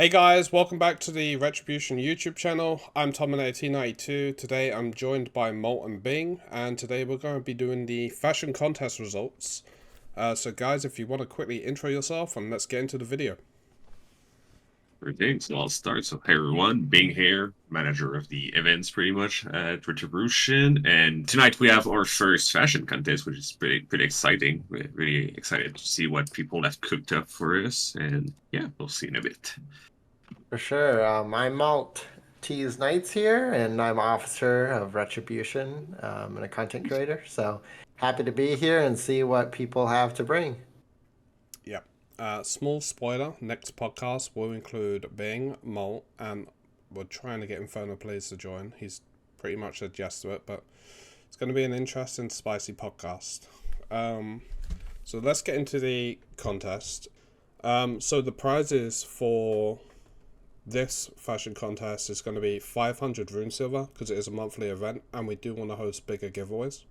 Hey guys, welcome back to the Retribution YouTube channel. I'm Terminator92. Today I'm joined by Malt and Bing, and today we're going to be doing the fashion contest results. So guys, if you want to quickly intro yourself, and let's get into the video. Okay, so I'll start. So, hey everyone, Bing here, manager of the events pretty much at Retribution. And tonight we have our first fashion contest, which is pretty exciting. We're really excited to see what people have cooked up for us. And yeah, we'll see in a bit. For sure. I'm Maltese Knights here, and I'm officer of Retribution and a content creator. So happy to be here and see what people have to bring. Yep. Small spoiler, next podcast will include Bing, Malt, and we're trying to get Inferno Plays to join. He's pretty much said yes to it, but it's going to be an interesting, spicy podcast. So let's get into the contest. So the prizes for this fashion contest is going to be 500 rune silver because it is a monthly event and we do want to host bigger giveaways.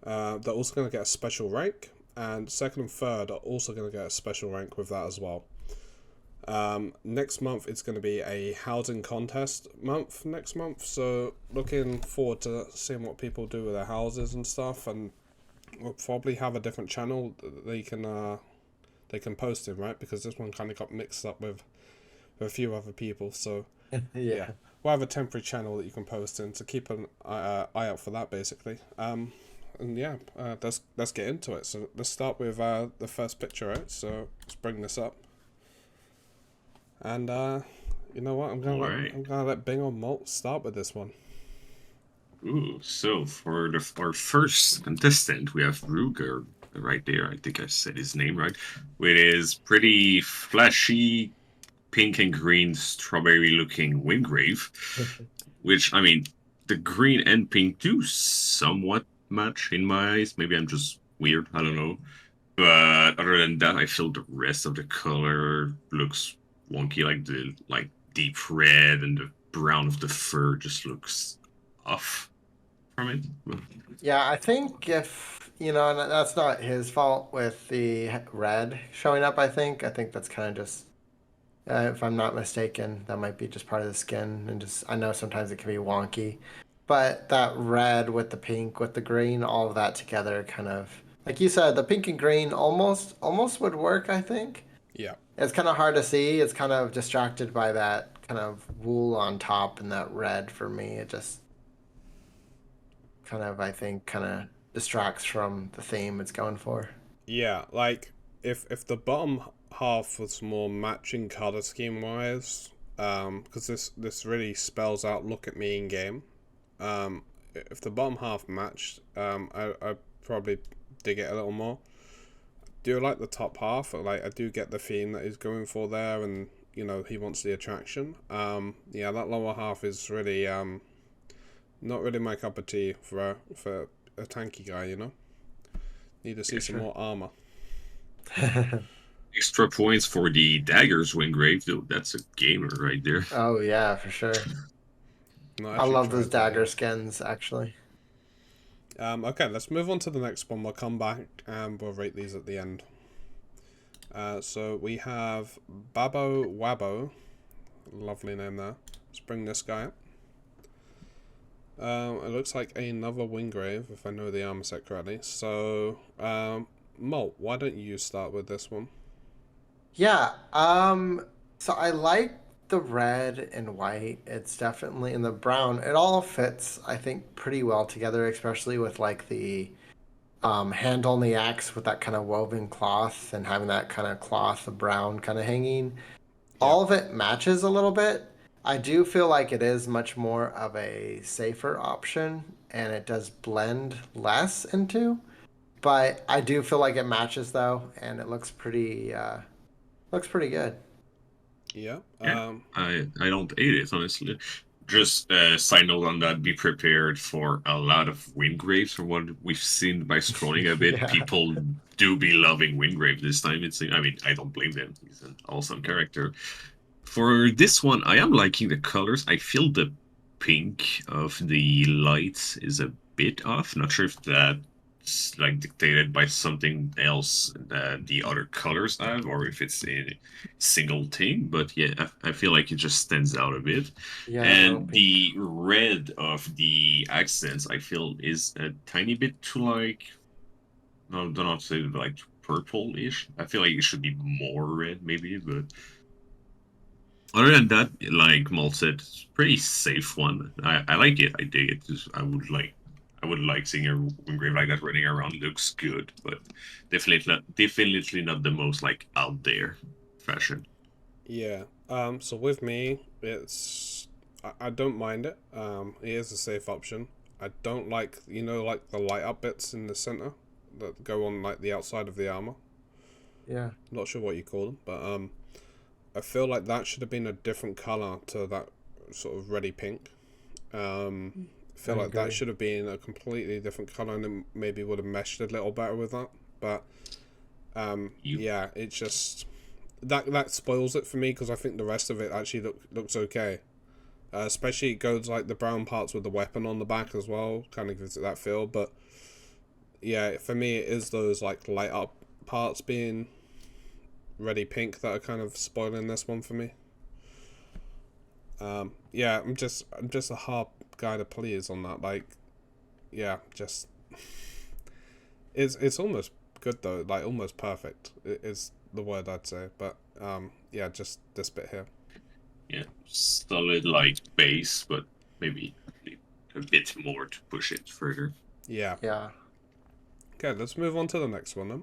They're also going to get a special rank, and second and third are also going to get a special rank with that as well. Next month it's going to be a housing contest month next month, so looking forward to seeing what people do with their houses and stuff, and we'll probably have a different channel that they can post in, right? Because this one kind of got mixed up with a few other people, so yeah, we'll have a temporary channel that you can post in, to keep an eye out for that basically. And yeah, let's get into it. So let's start with the first picture, right? So let's bring this up, and you know what, I'm gonna let Bing or Malt start with this one. Ooh, so for our first contestant, we have Bruegor right there. I think I said his name right. With his pretty flashy pink and green strawberry looking Wingrave, which, I mean, the green and pink do somewhat match in my eyes. Maybe I'm just weird, I don't know. But other than that, I feel the rest of the color looks wonky, like the deep red and the brown of the fur just looks off from it. Yeah, I think if, and that's not his fault with the red showing up, I think that's kind of just, if I'm not mistaken, that might be just part of the skin. And just, I know sometimes it can be wonky. But that red with the pink, with the green, all of that together kind of, like you said, the pink and green almost would work, I think. Yeah. It's kind of hard to see. It's kind of distracted by that kind of wool on top and that red for me. It just kind of, I think, kind of distracts from the theme it's going for. Yeah, like if the bottom half was more matching color scheme wise, because this really spells out "look at me" in game. If the bottom half matched, I probably dig it a little more. Do like the top half, like I do get the theme that he's going for there, and he wants the attraction. Yeah, that lower half is really not really my cup of tea for a tanky guy. Need to see some more armor. Extra points for the daggers Wingrave, though. That's a gamer right there. Oh yeah, for sure. No, I love those dagger skins, actually. Okay, let's move on to the next one. We'll come back and we'll rate these at the end. So we have Babowabo. Lovely name there. Let's bring this guy up. It looks like another Wingrave, if I know the armor set correctly. So, Malt, why don't you start with this one? Yeah, so I like the red and white. It's definitely in the brown. It all fits, I think, pretty well together, especially with like the handle on the axe with that kind of woven cloth and having that kind of cloth of brown kind of hanging. All of it matches a little bit. I do feel like it is much more of a safer option and it does blend less into, but I do feel like it matches though, and it looks pretty good. Yeah. Yeah, I don't hate it, honestly. Just side note on that, be prepared for a lot of Wingraves from what we've seen by scrolling a bit. Yeah. People do be loving Wingrave this time. I mean, I don't blame them. He's an awesome character. For this one, I am liking the colors. I feel the pink of the lights is a bit off. Not sure if that like dictated by something else that the other colors have, or if it's a single thing. But yeah, I feel like it just stands out a bit. Yeah, a little And pink. the red of the accents, I feel, is a tiny bit too like, no, do not say like purple-ish. I feel like it should be more red, maybe, but other than that, like Malt said, it's a pretty safe one. I like it. I dig it. I would like seeing a Wingrave like that running around. Looks good, but definitely not the most like out there fashion. Yeah. So with me, I don't mind it. It is a safe option. I don't like like the light up bits in the center that go on like the outside of the armor. Yeah. Not sure what you call them, but I feel like that should have been a different color to that sort of reddy pink. I feel I like that agree. should have been a completely different color, and it maybe would have meshed a little better with that. But You yeah, it's just that spoils it for me because I think the rest of it actually looks okay. Especially it goes like the brown parts with the weapon on the back as well, kind of gives it that feel. But yeah, for me it is those like light up parts being reddy pink that are kind of spoiling this one for me. Yeah, I'm just a hard guy to please on that. Like, yeah, just it's almost good though, like almost perfect is the word I'd say. But yeah, just this bit here. yeah, solid like base, but maybe a bit more to push it further. Yeah. Yeah. Okay, let's move on to the next one then.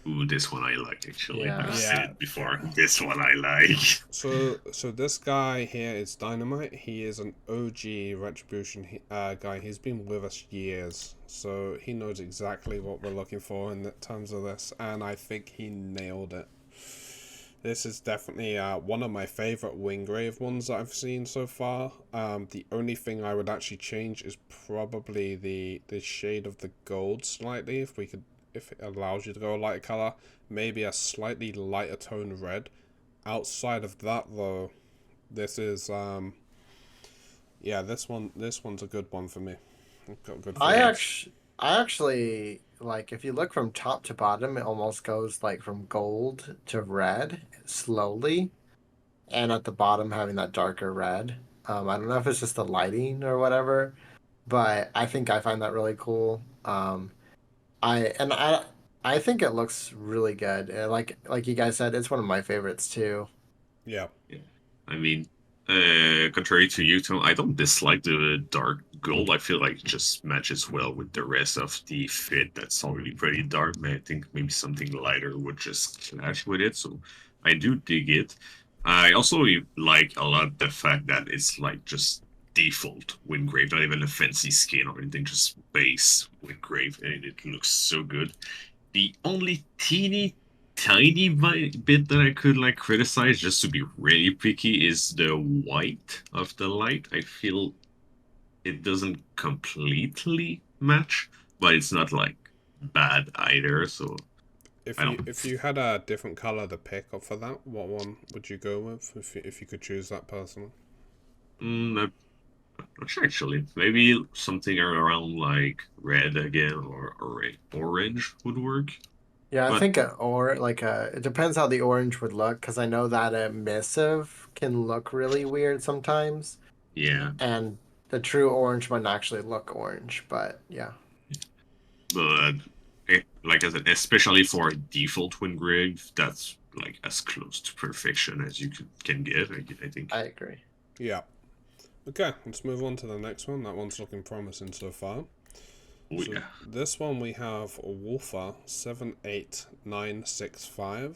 Ooh, this one I like actually. Yeah. I've Yeah. said it before. This one I like. So this guy here is Dynamite. He is an OG Retribution guy. He's been with us years, so he knows exactly what we're looking for in terms of this, and I think he nailed it. This is definitely one of my favorite Wingrave ones that I've seen so far. The only thing I would actually change is probably the shade of the gold slightly, if it allows you to go a lighter color, maybe a slightly lighter tone red. Outside of that though, this is yeah, this one's a good one for me. I've got good I feelings. actually, I actually like if you look from top to bottom, it almost goes like from gold to red slowly, and at the bottom having that darker red. I don't know if it's just the lighting or whatever, but I think I find that really cool. I and I think it looks really good. Like you guys said, it's one of my favorites too. Yeah. Yeah. I mean, contrary to you, Tom, I don't dislike the dark gold. I feel like it just matches well with the rest of the fit that's already pretty dark. I think maybe something lighter would just clash with it. So I do dig it. I also like a lot the fact that it's like just default Wingrave, not even a fancy skin or anything, just base Wingrave, and it looks so good. The only tiny bit that I could like criticize, just to be really picky, is the white of the light. I feel it doesn't completely match, but it's not like bad either. So If I you don't. if you had a different color to pick up for that, what one would you go with if you could choose that personally? I'm not sure actually. Maybe something around like red again or orange would work. Yeah, I But think it depends how the orange would look because I know that a missive can look really weird sometimes, yeah, and the true orange might not actually look orange. But yeah, but like I said, especially for a default win grid, that's like as close to perfection as you can get. I think. I agree. Yeah. Okay, let's move on to the next one. That one's looking promising so far. Oh So yeah. this one we have Wolfer78965,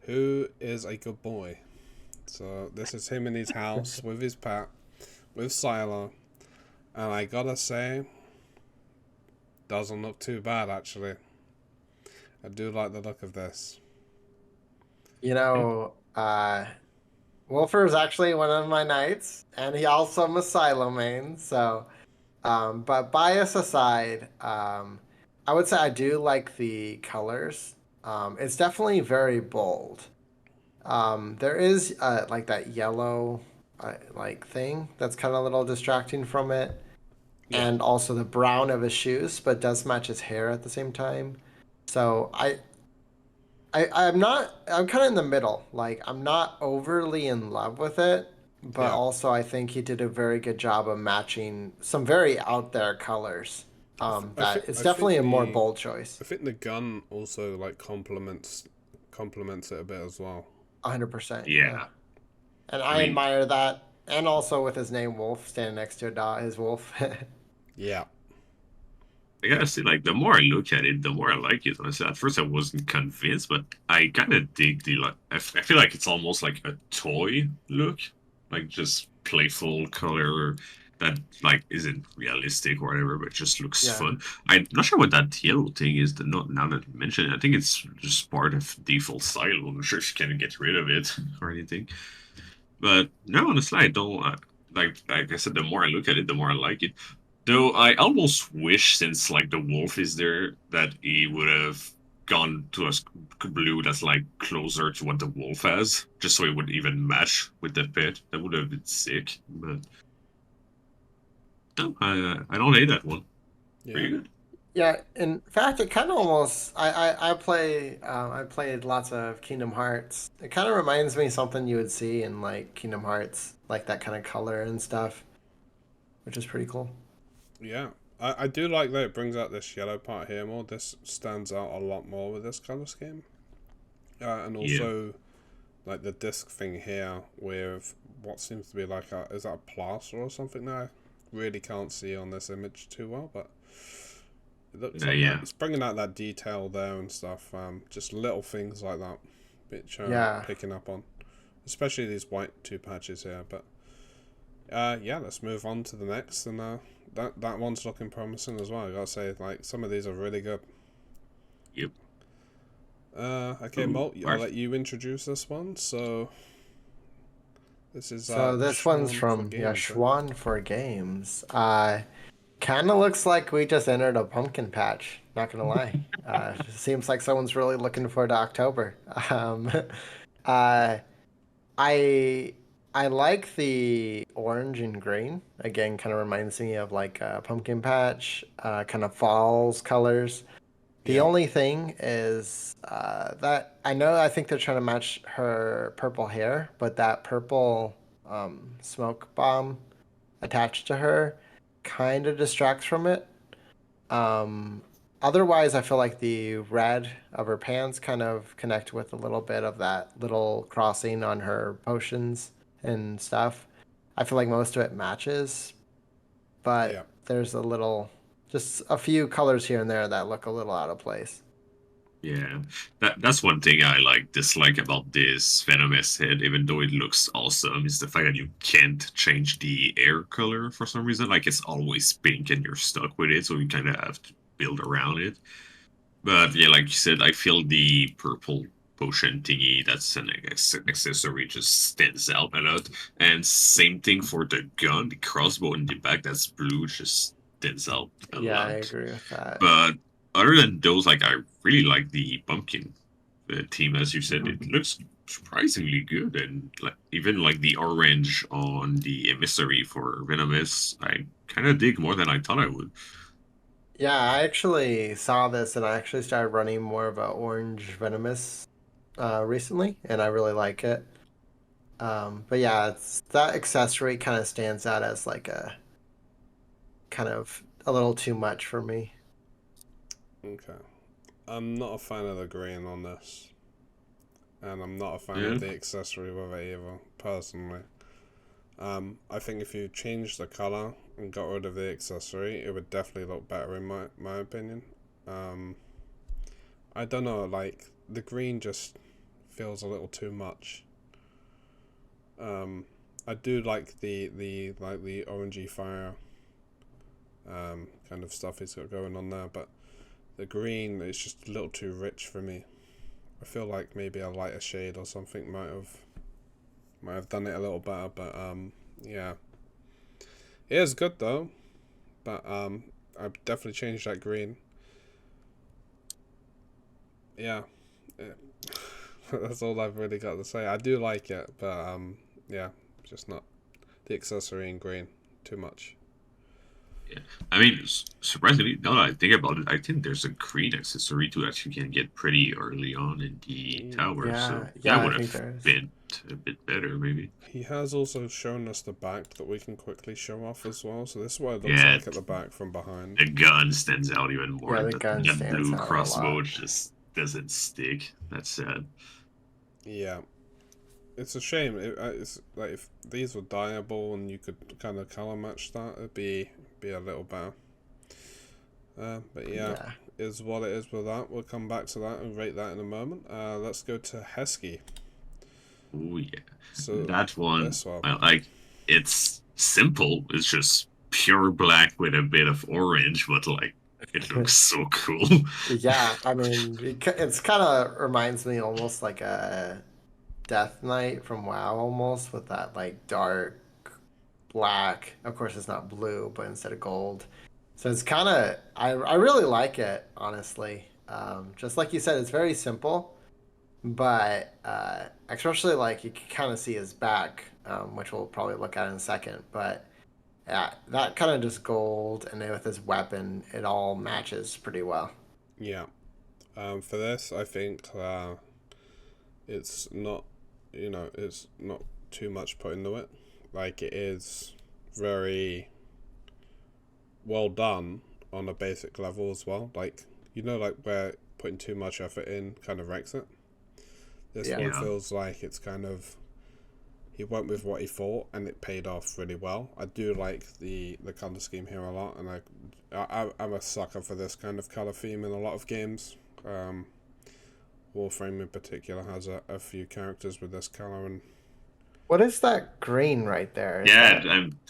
who is a good boy. So this is him in his house with his pet, with Silo, and I gotta say, doesn't look too bad actually. I do like the look of this. You know, Wolfer is actually one of my knights, and he also a Silo main. So, but bias aside, I would say I do like the colors. It's definitely very bold. There is like that yellow like thing that's kind of a little distracting from it. Yeah. and also the brown of his shoes, but does match his hair at the same time. So I'm kind of in the middle. Like I'm not overly in love with it, but Yeah. also I think he did a very good job of matching some very out there colors. That it's I definitely think a more the bold choice. I think the gun also like complements it a bit as well. 100%. Yeah. Yeah. And I I mean, admire that. And also with his name Wolf standing next to a dog, his wolf. Yeah. I gotta say, like, the more I look at it, the more I like it. Honestly, at first I wasn't convinced, but I kind of dig the like. I feel like it's almost like a toy look, like just playful color that like isn't realistic or whatever, but just looks Yeah. fun. I'm not sure what that yellow thing is. Not now that you mention it, I think it's just part of default style. I'm not sure if you can get rid of it or anything. But no, honestly, I don't. Like I said, the more I look at it, the more I like it. Though I almost wish, since like the wolf is there, that he would have gone to a blue that's like closer to what the wolf has, just so it would even match with the pet. That would have been sick. But no, I don't hate that one. Yeah. Pretty good. Yeah, in fact, it kind of almost I played lots of Kingdom Hearts. It kind of reminds me of something you would see in like Kingdom Hearts, like that kind of color and stuff, which is pretty cool. Yeah. I do like that it brings out this yellow part here more. This stands out a lot more with this color scheme. And Yeah. also, like the disc thing here with what seems to be like is that a plaster or something now? I really can't see on this image too well, but it looks like that. Yeah. It's bringing out that detail there and stuff. Just little things like that, which Yeah. picking up on, especially these white two patches here. But yeah, let's move on to the next, and that one's looking promising as well. I gotta say, like some of these are really good. Yep. Okay, Ooh, Malt, I'll let you introduce this one. So this is So this one's Schwan for from games. Right? Schwan for Games. Kind of looks like we just entered a pumpkin patch. Not gonna lie. Seems like someone's really looking forward to October. Uh, I I like the orange and green. Again, kind of reminds me of like a pumpkin patch, kind of falls colors. The Yeah, only thing is that I think they're trying to match her purple hair, but that purple smoke bomb attached to her kind of distracts from it. Um, Otherwise, I feel like the red of her pants kind of connect with a little bit of that little crossing on her potions and stuff. I feel like most of it matches, yeah. but there's just a few colors here and there that look a little out of place. Yeah, that's one thing I like dislike about this venomous head, even though it looks awesome, is the fact that you can't change the air color for some reason. Like it's always pink and you're stuck with it, so you kind of have to build around it. But yeah, like you said, I feel the purple potion thingy that's an accessory just stands out a lot. And same thing for the gun, the crossbow in the back that's blue just stands out a Yeah, I lot. agree with that. But other than those, like I really like the pumpkin team, as you said. It looks surprisingly good, and like even like the orange on the emissary for Venomous, I kind of dig more than I thought I would. Yeah, I actually saw this and I actually started running more of a orange venomous recently, and I really like it. But yeah, it's that accessory kind of stands out as like a kind of a little too much for me. Okay. I'm not a fan of the green on this, and I'm not a fan Yeah, of the accessory with it either, personally. I think if you change the color and got rid of the accessory, it would definitely look better in my opinion. Um, I don't know, like the green just feels a little too much. Um, I do like the orangey fire kind of stuff he's got going on there, but the green is just a little too rich for me. I feel like maybe a lighter shade or something might have done it a little better, but yeah, it is good though. But I've definitely changed that green. Yeah, yeah. That's all I've really got to say. I do like it, but yeah, just not the accessory in green too much. I mean, surprisingly, now that I think about it, I think there's a green accessory too that you can get pretty early on in the tower. So Yeah, that I would think have there is. been a bit better, maybe. He has also shown us the back that we can quickly show off as well. So this is what it looks Yeah, like at the back from behind. the gun stands out even more. Yeah, the That, gun that stands blue out a crossbow lot. just doesn't stick. That's sad. Yeah, it's a shame. It's like if these were dyeable and you could kind of color match that, it'd be a little better. But yeah, is what it is with that. We'll come back to that and rate that in a moment. Let's go to Hesky. Oh yeah, So that one. this one. I like. It's simple. It's just pure black with a bit of orange, but like it looks so cool. Yeah, I mean, it's kind of reminds me almost like a Death Knight from WoW, almost with that like dark black. Of course, it's not blue, but instead of gold. So it's kind of I really like it, honestly. Just like you said, it's very simple, but especially like you can kind of see his back, which we'll probably look at in a second. But yeah, that kind of just gold, and then with his weapon, it all matches pretty well. Yeah. For this, I think it's not, it's not too much put into it. Like, it is very well done on a basic level as well. Like, like where putting too much effort in kind of wrecks it. This one feels like it's kind of, he went with what he thought and it paid off really well. I do like the color scheme here a lot, and I'm a sucker for this kind of color theme in a lot of games. Warframe in particular has a few characters with this color. And what is that green right there?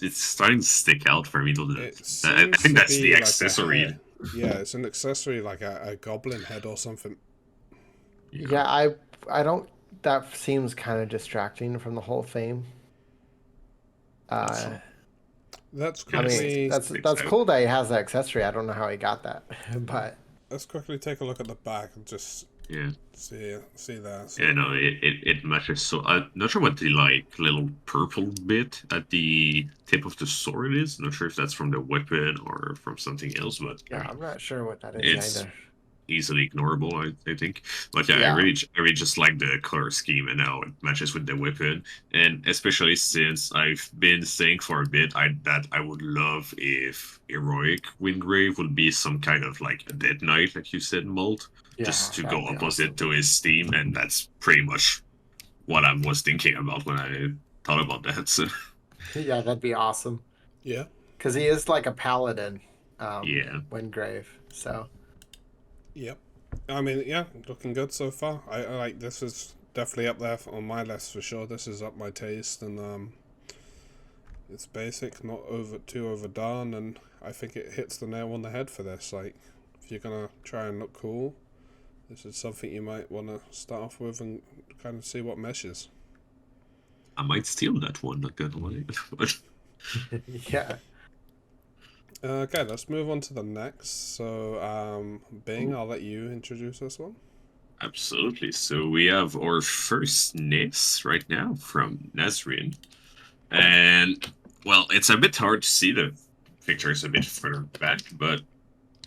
It's starting to stick out for me. I think that's the accessory. Yeah, it's an accessory like a goblin head or something. Yeah, I don't. That seems kind of distracting from the whole theme. That's I mean, that's cool that he has that accessory. I don't know how he got that, but let's quickly take a look at the back and just see there. So, yeah, no, it matches. So I'm not sure what the like little purple bit at the tip of the sword is. Not sure if that's from the weapon or from something else, but yeah, I'm not sure what that is either. Easily ignorable, I think. But yeah, I really just like the color scheme and how it matches with the weapon. And especially since I've been saying for a bit that I would love if heroic Windgrave would be some kind of like a Dead Knight, like you said, Malt. Just to go opposite to his theme, and that's pretty much what I was thinking about when I thought about that. So. Yeah, that'd be awesome. Yeah. Because he is like a paladin, Windgrave, so... Yep. I mean, yeah, looking good so far. I like, this is definitely up there on my list for sure. This is up my taste, and it's basic, not too overdone, and I think it hits the nail on the head for this. Like, if you're gonna try and look cool, this is something you might want to start off with and kind of see what meshes. I might steal that one, not gonna lie. Yeah. Okay, let's move on to the next. So, Bing, I'll let you introduce this one. Absolutely. So we have our first NIS right now from Nazrin. And, well, it's a bit hard to see the pictures a bit further back, but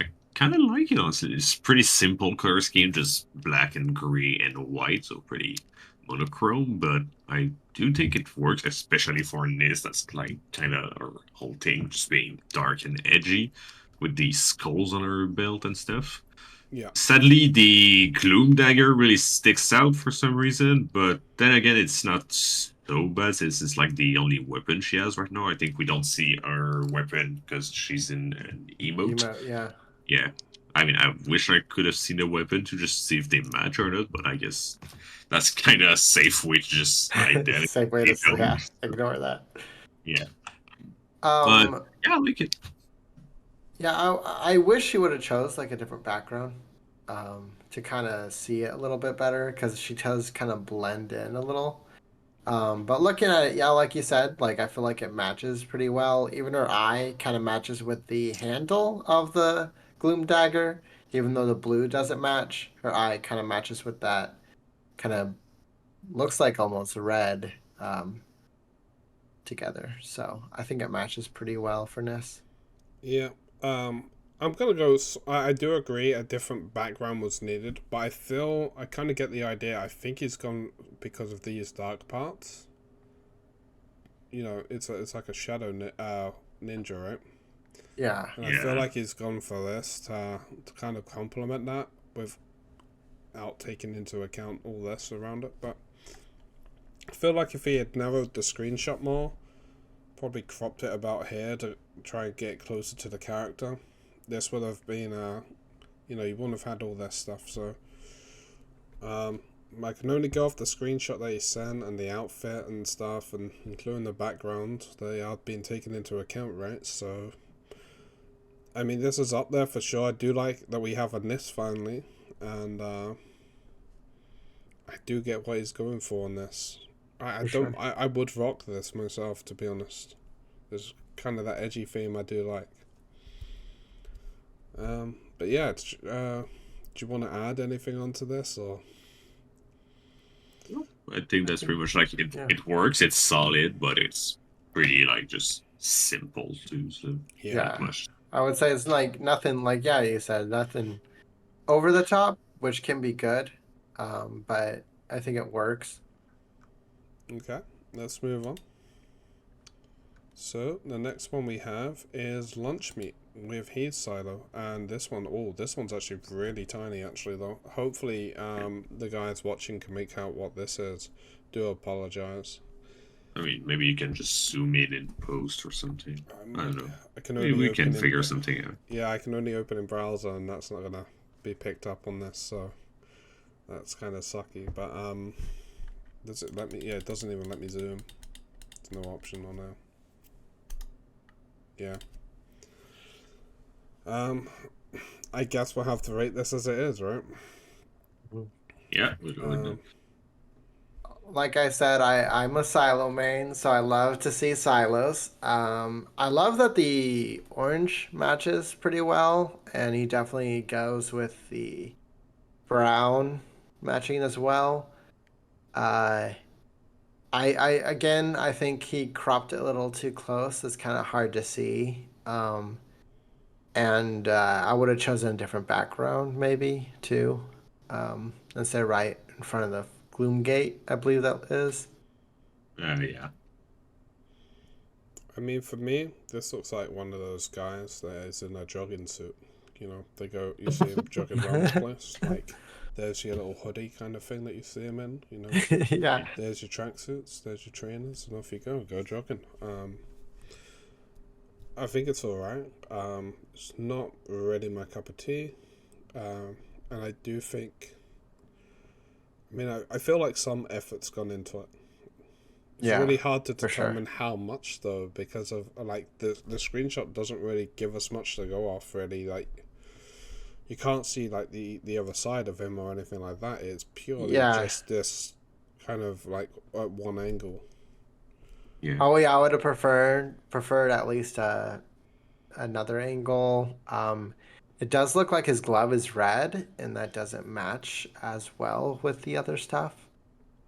I kind of like it, honestly. It's pretty simple color scheme, just black and gray and white, so pretty monochrome, but I do think it works, especially for NIS. That's like kind of our whole thing, just being dark and edgy with these skulls on her belt and stuff. Yeah. Sadly, the Gloom Dagger really sticks out for some reason, but then again, it's not so bad since it's like the only weapon she has right now. I think we don't see her weapon because she's in an emote. Yeah. I mean, I wish I could have seen the weapon to just see if they match or not, but I guess that's kind of a safe way to just safe way to ignore that. Yeah. But yeah, I like it. Yeah, I wish she would have chose like a different background to kind of see it a little bit better, because she does kind of blend in a little. But looking at it, yeah, like you said, like I feel like it matches pretty well. Even her eye kind of matches with the handle of the Gloom Dagger. Even though the blue doesn't match, her eye kind of matches with that kind of looks like almost red together. So I think it matches pretty well for Nis. Yeah. I'm gonna go. I do agree a different background was needed, but I kind of get the idea. I think he's gone because of these dark parts. It's like a shadow ninja, right? Yeah. And I feel Yeah. like he's gone for this to kind of complement that without taking into account all this around it. But I feel like if he had narrowed the screenshot more, probably cropped it about here to try and get closer to the character, this would have been you wouldn't have had all this stuff. So I can only go off the screenshot that he sent and the outfit and stuff, and including the background. They are being taken into account, right? So I mean, this is up there for sure. I do like that we have a NIS finally, and I do get what he's going for on this. I For don't. sure. I would rock this myself, to be honest. There's kind of that edgy theme I do like. But yeah, do you want to add anything onto this, or? I think that's pretty much like it. Yeah. It works. It's solid, but it's pretty like just simple too. So Yeah. not much. I would say it's like nothing like, yeah, you said nothing over the top, which can be good. But I think it works. Okay, let's move on. So the next one we have is Lunchmeat with his silo, and this one's actually really tiny actually though. Hopefully, the guys watching can make out what this is. Do apologize. I mean, maybe you can just zoom in post or something. I don't know. I can Maybe only we can open figure in, something out. Yeah, I can only open in browser, and that's not gonna be picked up on this, so that's kind of sucky. But does it let me? Yeah, it doesn't even let me zoom. There's no option on there. Yeah. I guess we'll have to rate this as it is, right? Yeah, we'll go with that. Like I said, I'm a silo main, so I love to see silos. I love that the orange matches pretty well, and he definitely goes with the brown matching as well. Uh, I think he cropped it a little too close. It's kind of hard to see. And I would have chosen a different background maybe too, instead of right in front of the gloom gate, I believe that is. Yeah. I mean, for me, this looks like one of those guys that is in a jogging suit. You see him jogging around the place. Like, there's your little hoodie kind of thing that you see him in. Yeah. There's your tracksuits, there's your trainers, and off you go jogging. I think it's alright. It's not really my cup of tea. And I do think. I mean, I feel like some effort's gone into it. It's Yeah, really hard to for sure. determine how much though, because of like the screenshot doesn't really give us much to go off. Really, like you can't see like the other side of him or anything like that. It's purely Yeah. just this kind of like at one angle. Yeah. Oh yeah, I would have preferred at least another angle. It does look like his glove is red, and that doesn't match as well with the other stuff.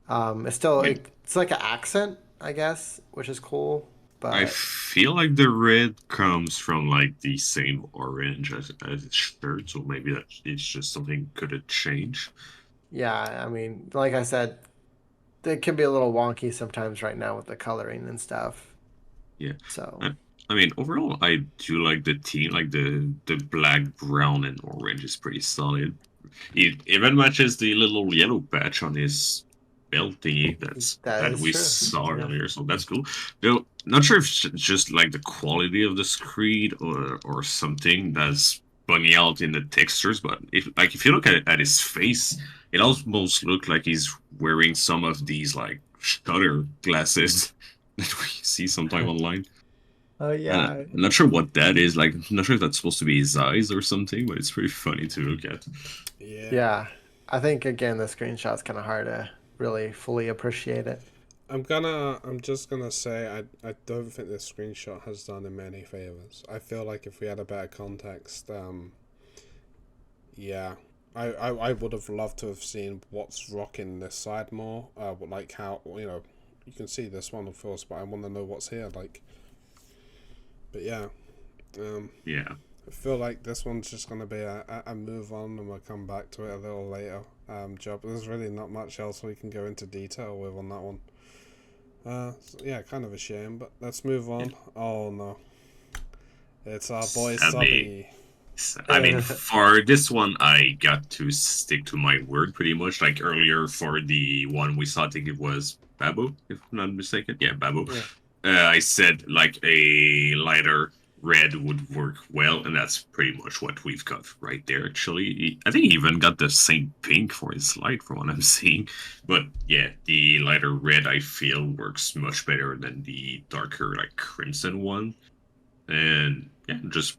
It's still Yeah. it's like an accent, I guess, which is cool. I But feel like the red comes from like the same orange as its shirt, so maybe that it's just something could have changed. yeah, I mean, like I said, it can be a little wonky sometimes right now with the coloring and stuff. Yeah. So I mean, overall, I do like the team. Like the black, brown, and orange is pretty solid. It even matches the little yellow patch on his belt thingy that that is we true. saw Yeah. earlier, so that's cool. Though not sure if it's just like the quality of the screed or something that's bugging out in the textures, but if you look at his face, it almost looks like he's wearing some of these like shutter glasses that we see sometime online. Oh And yeah. I'm not sure what that is. Like, I'm not sure if that's supposed to be his eyes or something, but it's pretty funny to look at. Yeah. Yeah. I think again the screenshot's kind of hard to really fully appreciate it. I'm just gonna say I don't think this screenshot has done him any favors. I feel like if we had a better context, yeah, I would have loved to have seen what's rocking this side more. Like how you can see this one of course, but I want to know what's here. Like, but yeah, Yeah. I feel like this one's just going to be a move on, and we'll come back to it a little later. Job. There's really not much else we can go into detail with on that one. So yeah, kind of a shame, but let's move on. Oh no, it's our boy Subby. I mean, for this one, I got to stick to my word pretty much. Like earlier for the one we saw, I think it was Babo, if I'm not mistaken. Yeah, Babo. Yeah. I said like a lighter red would work well, and that's pretty much what we've got right there. Actually, I think he even got the same pink for his light, from what I'm seeing. But yeah, the lighter red I feel works much better than the darker like crimson one, and yeah, just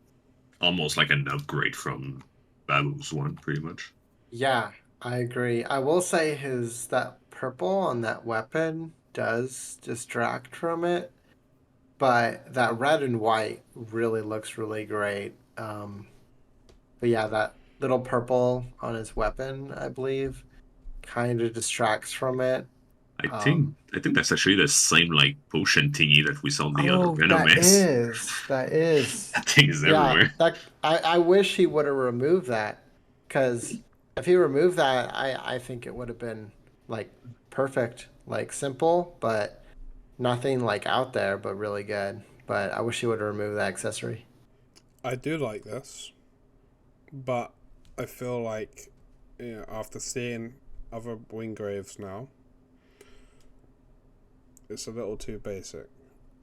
almost like an upgrade from Babu's one, pretty much. Yeah, I agree. I will say that purple on that weapon does distract from it, but that red and white really looks really great. But yeah, that little purple on his weapon, I believe, kind of distracts from it. I think that's actually the same like potion thingy that we saw in the other Venom that X. is. That thing is everywhere. I wish he would have removed that, because if he removed that, I think it would have been like perfect, like simple, but nothing like out there, but really good. But I wish he would have removed that accessory. I do like this, but I feel like, after seeing other Wingraves now, it's a little too basic.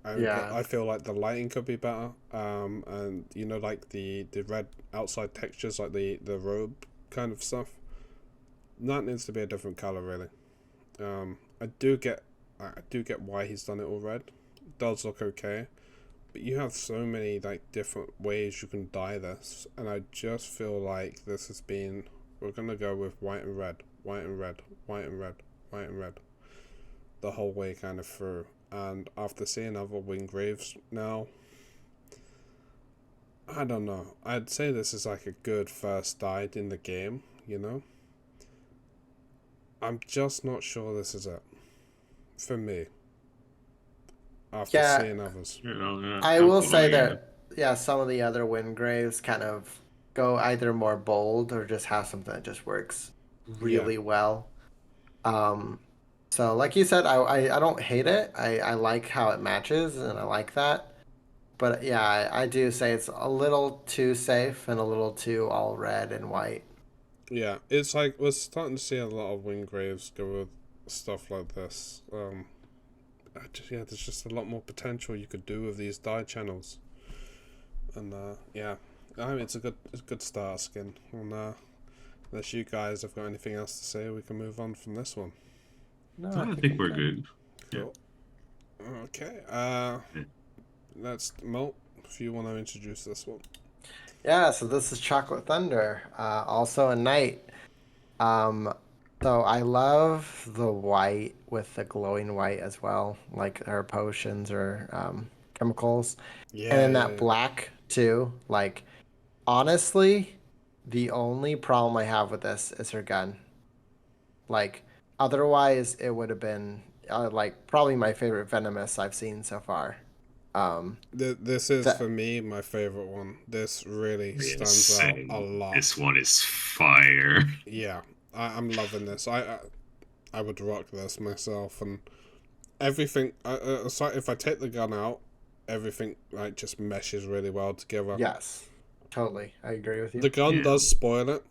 I feel like the lighting could be better. And like the red outside textures, like the robe kind of stuff. That needs to be a different color, really. I do get why he's done it all red. It does look okay, but you have so many like different ways you can dye this, and I just feel like this has been. We're gonna go with white and red, white and red, white and red, white and red, the whole way kind of through. And after seeing other Wingraves now, I don't know. I'd say this is like a good first dye in the game, I'm just not sure this is it. For me. After seeing others. I will say that, some of the other Wingraves kind of go either more bold or just have something that just works really well. So like you said, I don't hate it. I like how it matches, and I like that. But yeah, I do say it's a little too safe and a little too all red and white. Yeah, it's like we're starting to see a lot of Wingraves go with stuff like this. There's just a lot more potential you could do with these dye channels. And I mean, it's a good start skin. And unless you guys have got anything else to say, we can move on from this one. No, I think we're good. Cool. Yeah. Okay. Let's Malt, if you want to introduce this one. Yeah, so this is Chocolatethunder, also a knight. So I love the white with the glowing white as well, like her potions or chemicals. Yeah. And then that black too. Like, honestly, the only problem I have with this is her gun. Like, otherwise, it would have been like probably my favorite Venomous I've seen so far. This is for me my favorite one. This really stands out a lot. This one is fire. Yeah, I'm loving this. I would rock this myself, and everything. If I take the gun out, everything like just meshes really well together. Yes, totally. I agree with you. The gun does spoil it.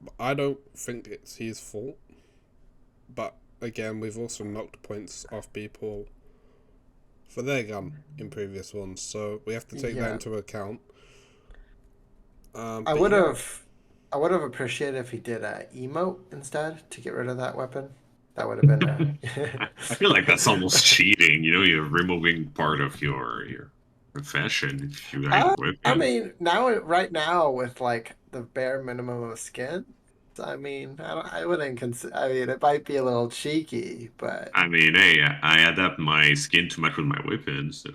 But I don't think it's his fault. But again, we've also knocked points off people for their gun in previous ones, so we have to take that into account. I would have appreciated if he did a emote instead to get rid of that weapon. That would have been I feel like that's almost cheating. You're removing part of your profession if you like weapons. I mean, right now with like the bare minimum of skin, I mean, I wouldn't consider. I mean, it might be a little cheeky, but I mean, hey, I adapt my skin to match with my weapon, so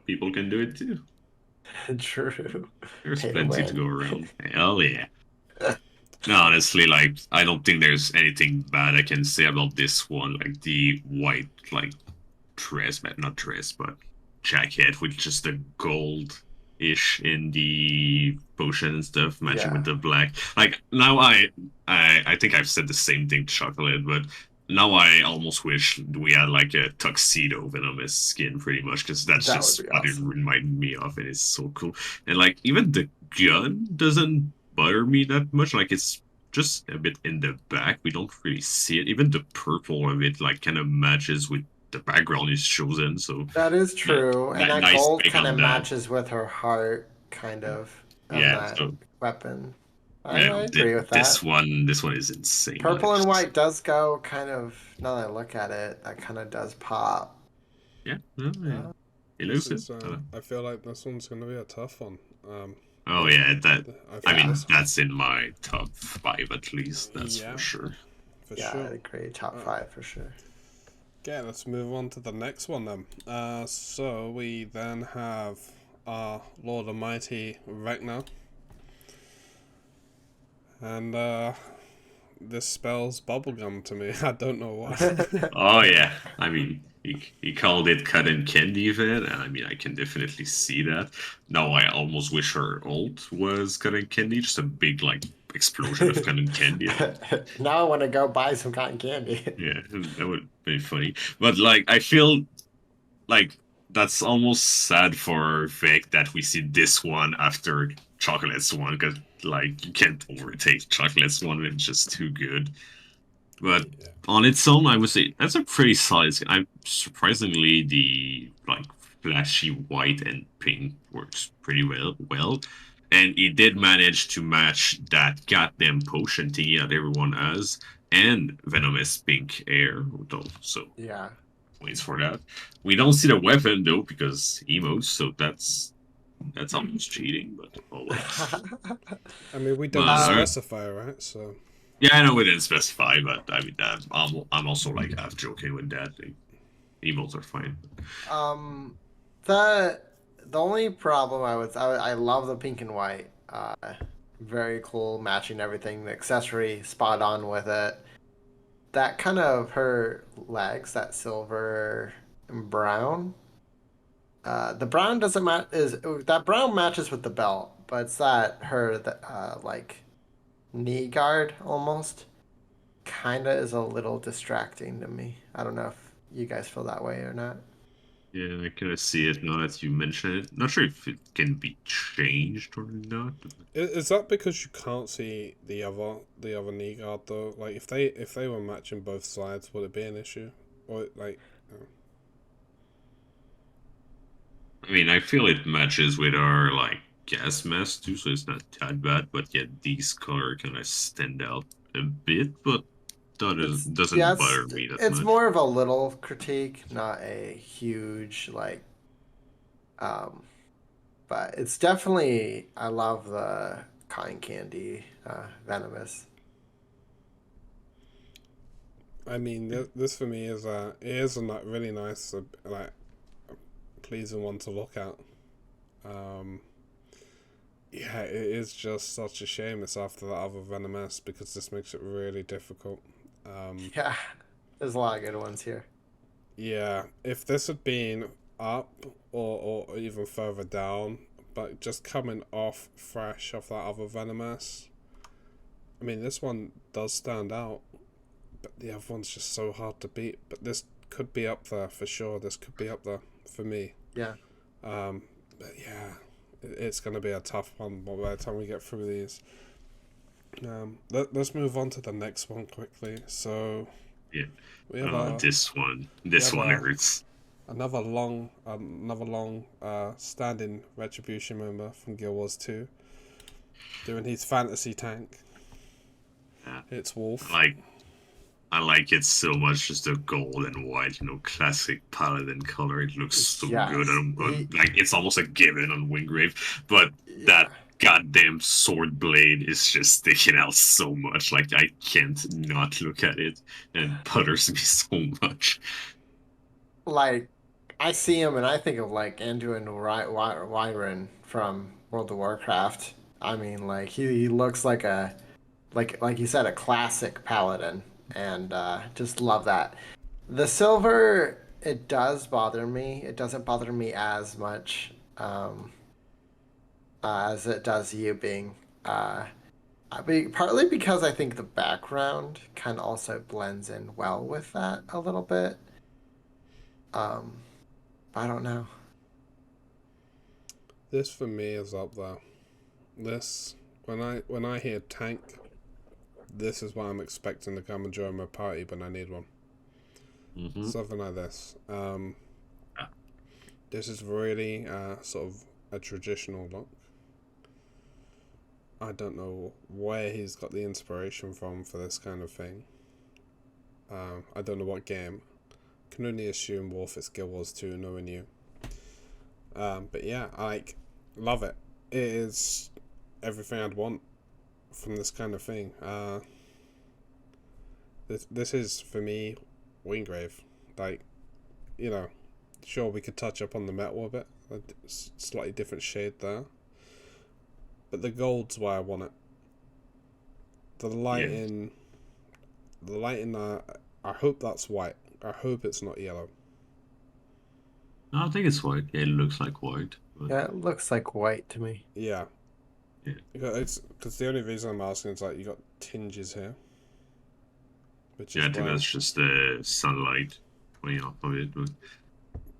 people can do it too. True. There's plenty to go around. Hell yeah. No, honestly, like I don't think there's anything bad I can say about this one. Like the white, like not dress, but jacket with just the gold ish in the potion and stuff, matching Yeah. with the black. Like now, I think I've said the same thing to Chocolate, but now I almost wish we had like a tuxedo venomous skin, pretty much, because that's That would just be what it awesome. reminded me of. It is so cool, and like even the gun doesn't bother me that much. Like it's just a bit in the back. We don't really see it. Even the purple of it like kind of matches with the background is chosen. So That is true, and that nice gold pick kind on of that. matches with her heart, kind of, on Yeah. that So weapon. yeah, I agree with this that. one is insane. Like, Purple and white does go kind of, now that I look at it, that kind of does pop. yeah, no, yeah. Uh, It This looks good. is, I feel like this one's going to be a tough one. Oh yeah, that. I Yeah. mean, that's in my top 5 at least. That's Yeah. for sure. For yeah, sure. I'd agree. Top 5 for sure. Okay, let's move on to the next one then. So we then have our Lord Almighty Veckna. And this spells bubblegum to me. I don't know why. Oh yeah, I mean, he called it cotton candy event, and I mean, I can definitely see that. Now I almost wish her ult was cotton candy, just a big like explosion of cotton candy. Now I want to go buy some cotton candy. Yeah, that would be funny. But like, I feel like that's almost sad for Vic that we see this one after Chocolate's one, because like you can't overtake Chocolate's one; it's just too good. But Yeah. on its own, I would say that's a pretty solid skin. I'm surprisingly the like flashy white and pink works pretty well. And he did manage to match that goddamn potion thingy that everyone has and venomous pink air though. So Yeah. waits for that. We don't see the weapon though because emotes, so that's almost cheating, but oh well. I mean, we don't But specify, right? So yeah, I know we didn't specify, but I mean, I'm also like half joking with that. Like, emotes are fine. um, the only problem I love the pink and white. Very cool, matching everything. The accessory spot on with it. That kind of her legs, that silver and brown. The brown doesn't match. Is that brown matches with the belt, but it's that her like knee guard almost kind of is a little distracting to me. I don't know if you guys feel that way or not. Yeah, I kind of see it now that you mention it. Not sure if it can be changed or not. is that because you can't see the other knee guard though? Like if they were matching both sides, would it be an issue? Or like, I mean, I feel it matches with our like gas mask too, so it's not that bad. But yet these color kind of stand out a bit, but that is doesn't bother me that it's much. more of a little critique, not a huge like. Um, but it's definitely I love the cotton candy venomous. I mean, this for me is a really nice like pleasing one to look at. Yeah, it is just such a shame it's after that other Venomous because this makes it really difficult. Yeah, there's a lot of good ones here. Yeah, if this had been up or even further down, but just coming off fresh off that other Venomous, I mean, this one does stand out, but the other one's just so hard to beat. But this could be up there for sure. This could be up there for me. Yeah. But yeah, it's going to be a tough one by the time we get through these. Let's move on to the next one quickly. So Yeah. we have This one hurts. another long standing Retribution member from Guild Wars 2 doing his fantasy tank. Yeah. It's Wolf. I like it so much, just the gold and white, classic paladin color. It looks so good. Like it's almost a given on Wingrave, but that goddamn sword blade is just sticking out so much. Like I can't not look at it, and it bothers me so much. Like I see him and I think of like Andrew and Wyron from World of Warcraft. I mean, like he looks like a like you said, a classic paladin, and just love that. The silver, it does bother me. It doesn't bother me as much. as it does you being. Partly because I think the background kind of also blends in well with that a little bit. I don't know. This for me is up there. This when I hear tank, this is what I'm expecting to come and join my party when I need one. Mm-hmm. Something like this. This is really sort of a traditional look. I don't know where he's got the inspiration from for this kind of thing. I don't know what game. Can only assume Warfist Guild Wars 2, knowing you. But yeah, I love it. It is everything I'd want from this kind of thing. This is, for me, Wingrave. Like, you know, sure, we could touch up on the metal a bit. A slightly different shade there. But the gold's why I want it. The lighting... Yeah. The lighting, I hope that's white. I hope it's not yellow. No, I think it's white. Yeah, it looks like white. But... Yeah, it looks like white to me. Yeah. Yeah. Because the only reason I'm asking is, like, you got tinges here. Which yeah, is I think that's just the sunlight coming off of it. But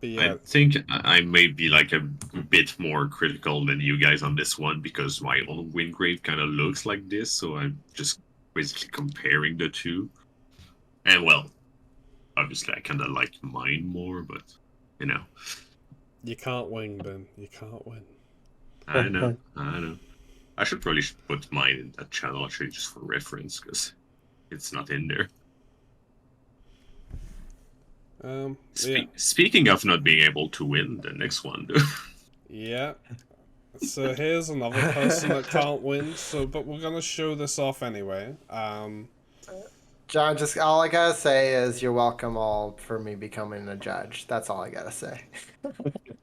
yeah. I think I may be like a bit more critical than you guys on this one because my own Wingrave kind of looks like this, so I'm just basically comparing the two. And well, obviously I kind of like mine more, but you know. You can't win, Ben. You can't win. I know. I should probably put mine in that channel actually just for reference because it's not in there. Speaking of not being able to win, the next one. Yeah. So here's another person that can't win. But we're gonna show this off anyway. John, just all I gotta say is you're welcome all for me becoming a judge. That's all I gotta say.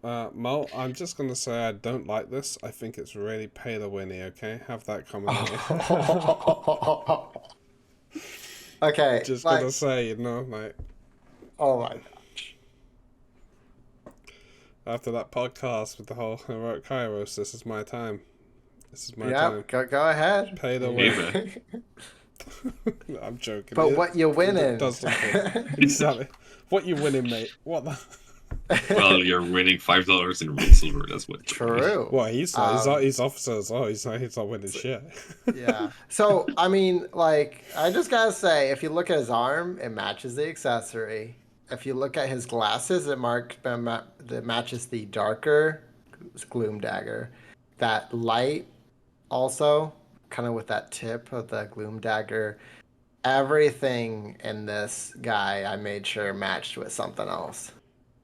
Mal, I'm just gonna say I don't like this. I think it's really pay to winny. Okay, have that coming out. Okay. Just gonna say, like. Oh my gosh. After that podcast with the whole heroic Kairos, this is my time. This is my time. Go ahead. Pay the win. No, I'm joking. But what you winning? Exactly. What you winning, mate? What the? Well, you're winning $5 in real silver. That's what. True. Well, he's officer as well. He's not winning shit. Yeah. So I mean, like, I just gotta say, if you look at his arm, it matches the accessory. If you look at his glasses, it matches the darker gloom dagger. That light, also, kind of with that tip of the gloom dagger. Everything in this guy, I made sure matched with something else.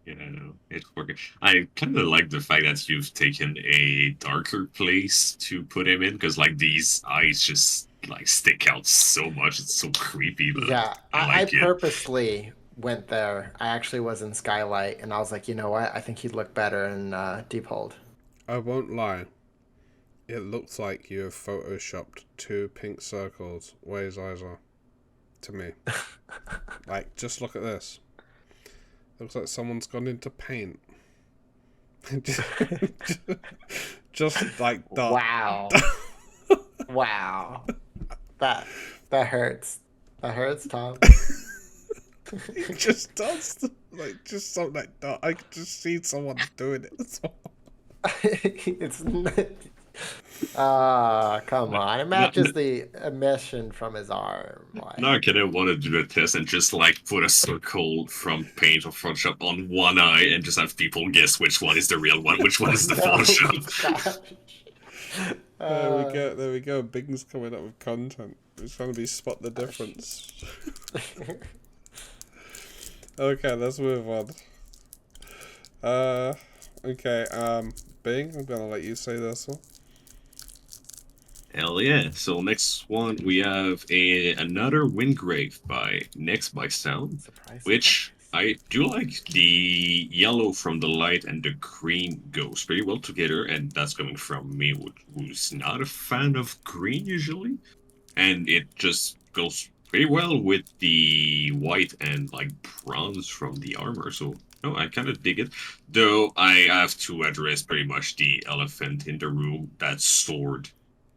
Yeah, I know. It's working. I kind of like the fact that you've taken a darker place to put him in, because like these eyes just like stick out so much. It's so creepy. But yeah, I purposely went there. I actually was in Skylight, and I was like, you know what? I think he'd look better in Deep Hold. I won't lie. It looks like you have photoshopped 2 pink circles where his eyes are. To me. Like, just look at this. Looks like someone's gone into paint. just like that. Wow. Wow. That hurts. That hurts, Tom. It just does. Like, just something like that. I could just see someone doing it. It's come on. It matches the emission from his arm. Like. Now I kind of want to do a test and just like put a circle from paint or Photoshop on one eye and just have people guess which one is the real one, which one is the Photoshop. There we go. Bing's coming up with content. It's trying to be spot the difference. Okay, let's move on. Okay, Bing, I'm gonna let you say this one. Hell yeah. So next one we have another Wingrave by nextbysound, which I do like. The yellow from the light and the green goes pretty well together, and that's coming from me, who's not a fan of green usually. And it just goes pretty well with the white and like bronze from the armor. So No, I kind of dig it. Though I have to address pretty much the elephant in the room. That sword,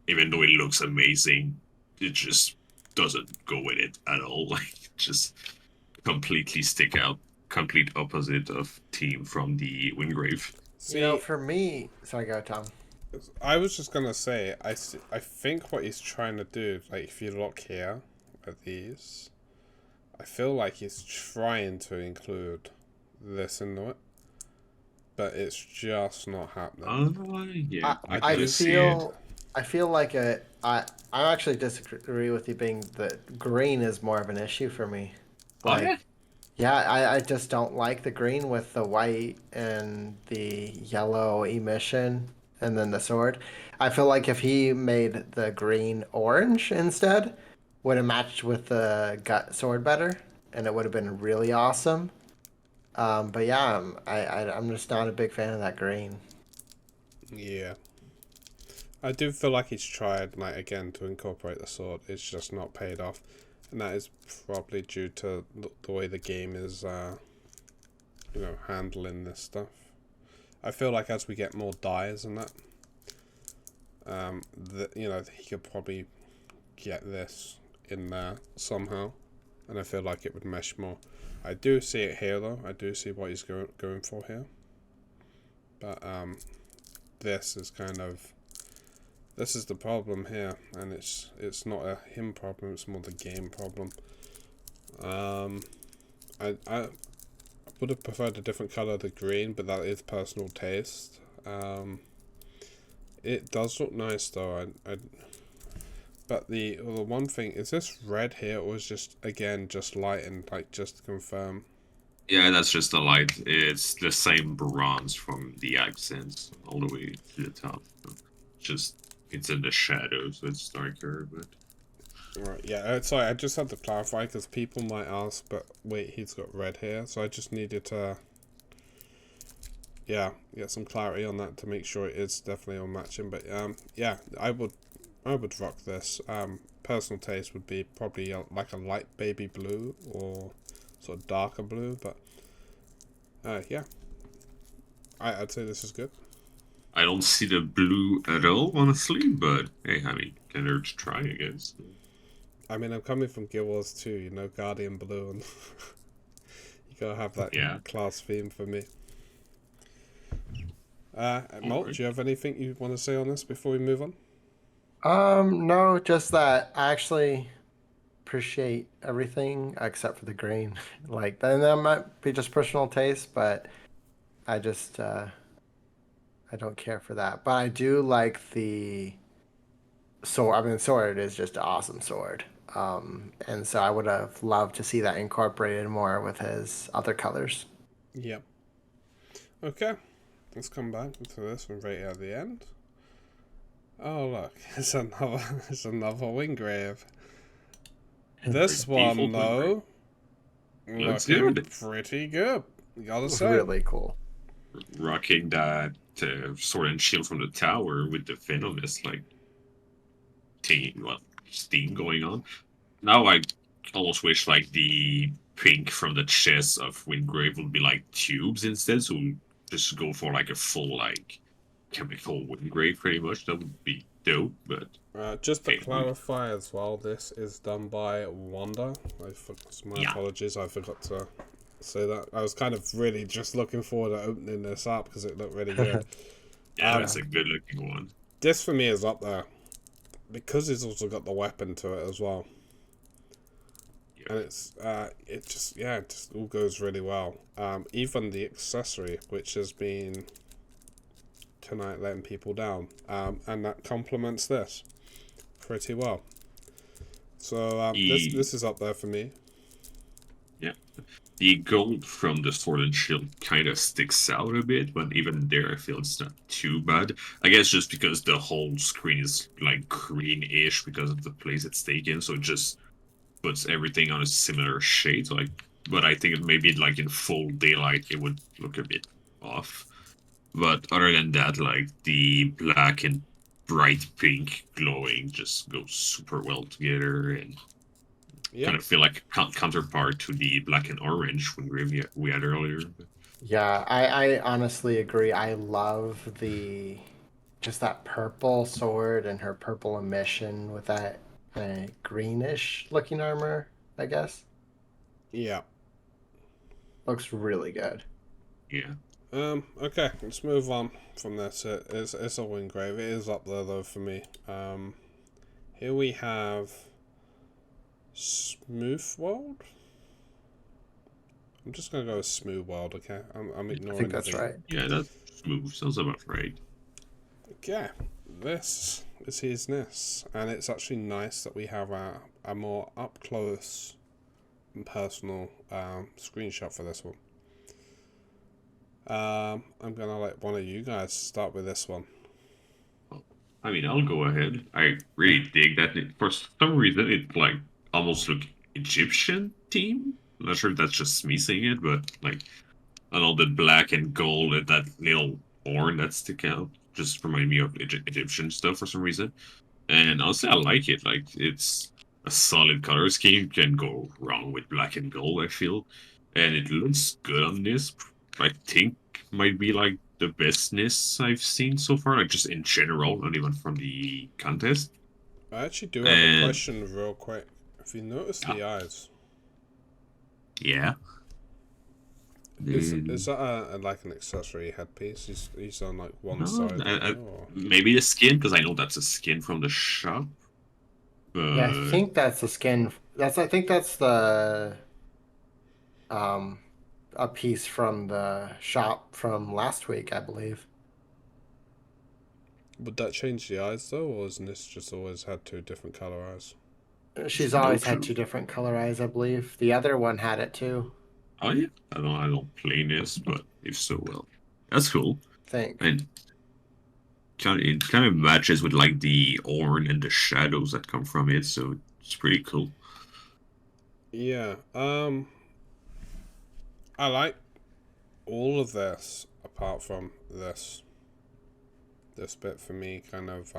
even though it looks amazing, it just doesn't go with it at all. Like, just completely stick out. Complete opposite of team from the Wingrave. See, for me, sorry, go Tom. I was just gonna say, I think what he's trying to do, like if you look here at these, I feel like he's trying to include this into it, but it's just not happening. Yeah, I do see it. feel like I actually disagree with you being that green is more of an issue for me. Oh, yeah? Yeah, I just don't like the green with the white and the yellow emission and then the sword. I feel like if he made the green orange instead, would have matched with the gut sword better, and it would have been really awesome. But yeah, I'm just not a big fan of that green. Yeah. I do feel like he's tried, like, again, to incorporate the sword. It's just not paid off. And that is probably due to the way the game is, handling this stuff. I feel like as we get more dyes and that, he could probably get this in there somehow. And I feel like it would mesh more. I do see it here, though. I do see what he's going for here. But, this is kind of... This is the problem here, and it's not a him problem, it's more the game problem. I would have preferred a different colour of the green, but that is personal taste. It does look nice though. But the one thing, is this red here, or is just light and like just to confirm? Yeah, that's just the light. It's the same bronze from the accents all the way to the top. Just it's in the shadows, so it's darker, but... Right, yeah, sorry, I just had to clarify, because people might ask, but wait, he's got red here, so I just needed to, get some clarity on that to make sure it is definitely all matching, but, yeah, I would rock this. Personal taste would be probably like a light baby blue, or sort of darker blue, but, yeah, I'd say this is good. I don't see the blue at all, honestly, but hey, I mean, can urge to try, I guess. I mean, I'm coming from Guild Wars 2, Guardian Blue, and you gotta have that class theme for me. Malt, do you have anything you want to say on this before we move on? No, just that I actually appreciate everything except for the green. Like, then that might be just personal taste, but I just I don't care for that. But I do like the sword. I mean, sword is just an awesome sword. And so I would have loved to see that incorporated more with his other colors. Yep. Okay, let's come back to this one right at the end. Oh look, it's another Wingrave. This one though, looking pretty good. Gotta say, really cool. Rocking that sword and shield from the tower with the venomous steam going on. Now I almost wish like the pink from the chest of Wingrave would be like tubes instead, so just go for like a full like chemical Wingrave pretty much. That would be dope, but just to clarify as well, this is done by Wanda. My apologies, I forgot to say that. I was kind of really just looking forward to opening this up because it looked really good. Yeah, that's a good looking one. This for me is up there because it's also got the weapon to it as well. Yep. And it just all goes really well. Even the accessory, which has been tonight letting people down, and that complements this pretty well. So this is up there for me. Yeah, the gold from the sword and shield kind of sticks out a bit, but even there I feel it's not too bad. I guess just because the whole screen is like greenish because of the place it's taken, so it just puts everything on a similar shade. But I think maybe like in full daylight it would look a bit off. But other than that, like the black and bright pink glowing just goes super well together, and kind of feel like a counterpart to the black and orange Wingrave we had earlier. Yeah, I honestly agree. I love just that purple sword and her purple emission with that greenish looking armor, I guess. Yeah. Looks really good. Yeah. Okay, let's move on from this. It's a Wingrave. It is up there though for me. Here we have Smoovworld. I'm just gonna go with Smoovworld. Okay, I'm I think ignoring the that's V. right. Yeah, that's smooth. Sounds about right. Okay, this is his nest, and it's actually nice that we have a more up close and personal screenshot for this one. I'm gonna let one of you guys start with this one. I mean, I'll go ahead. I really dig that. For some reason, it's like almost look Egyptian theme. I'm not sure if that's just me saying it, but like, and all the black and gold and that little horn that stick out just remind me of Egyptian stuff for some reason. And honestly, I like it. Like, it's a solid color scheme. Can go wrong with black and gold, I feel. And it looks good on this. I think might be like the bestness I've seen so far, like just in general, not even from the contest. I actually do have a And question real quick. If you notice the eyes, yeah, is that like an accessory headpiece? He's on like one no, side of it, or maybe the skin because I know that's a skin from the shop. Yeah, I But think that's the skin. I think that's the um a piece from the shop from last week, I believe. would that change the eyes though, or has this just always had two different color eyes? She's no always had clue. two different color eyes, I believe. The other one had it too, Oh yeah, I don't play this, but if so, well, that's cool. I think. And it kind of matches with like the horn and the shadows that come from it, so it's pretty cool. Yeah. I like all of this apart from this bit for me. Kind of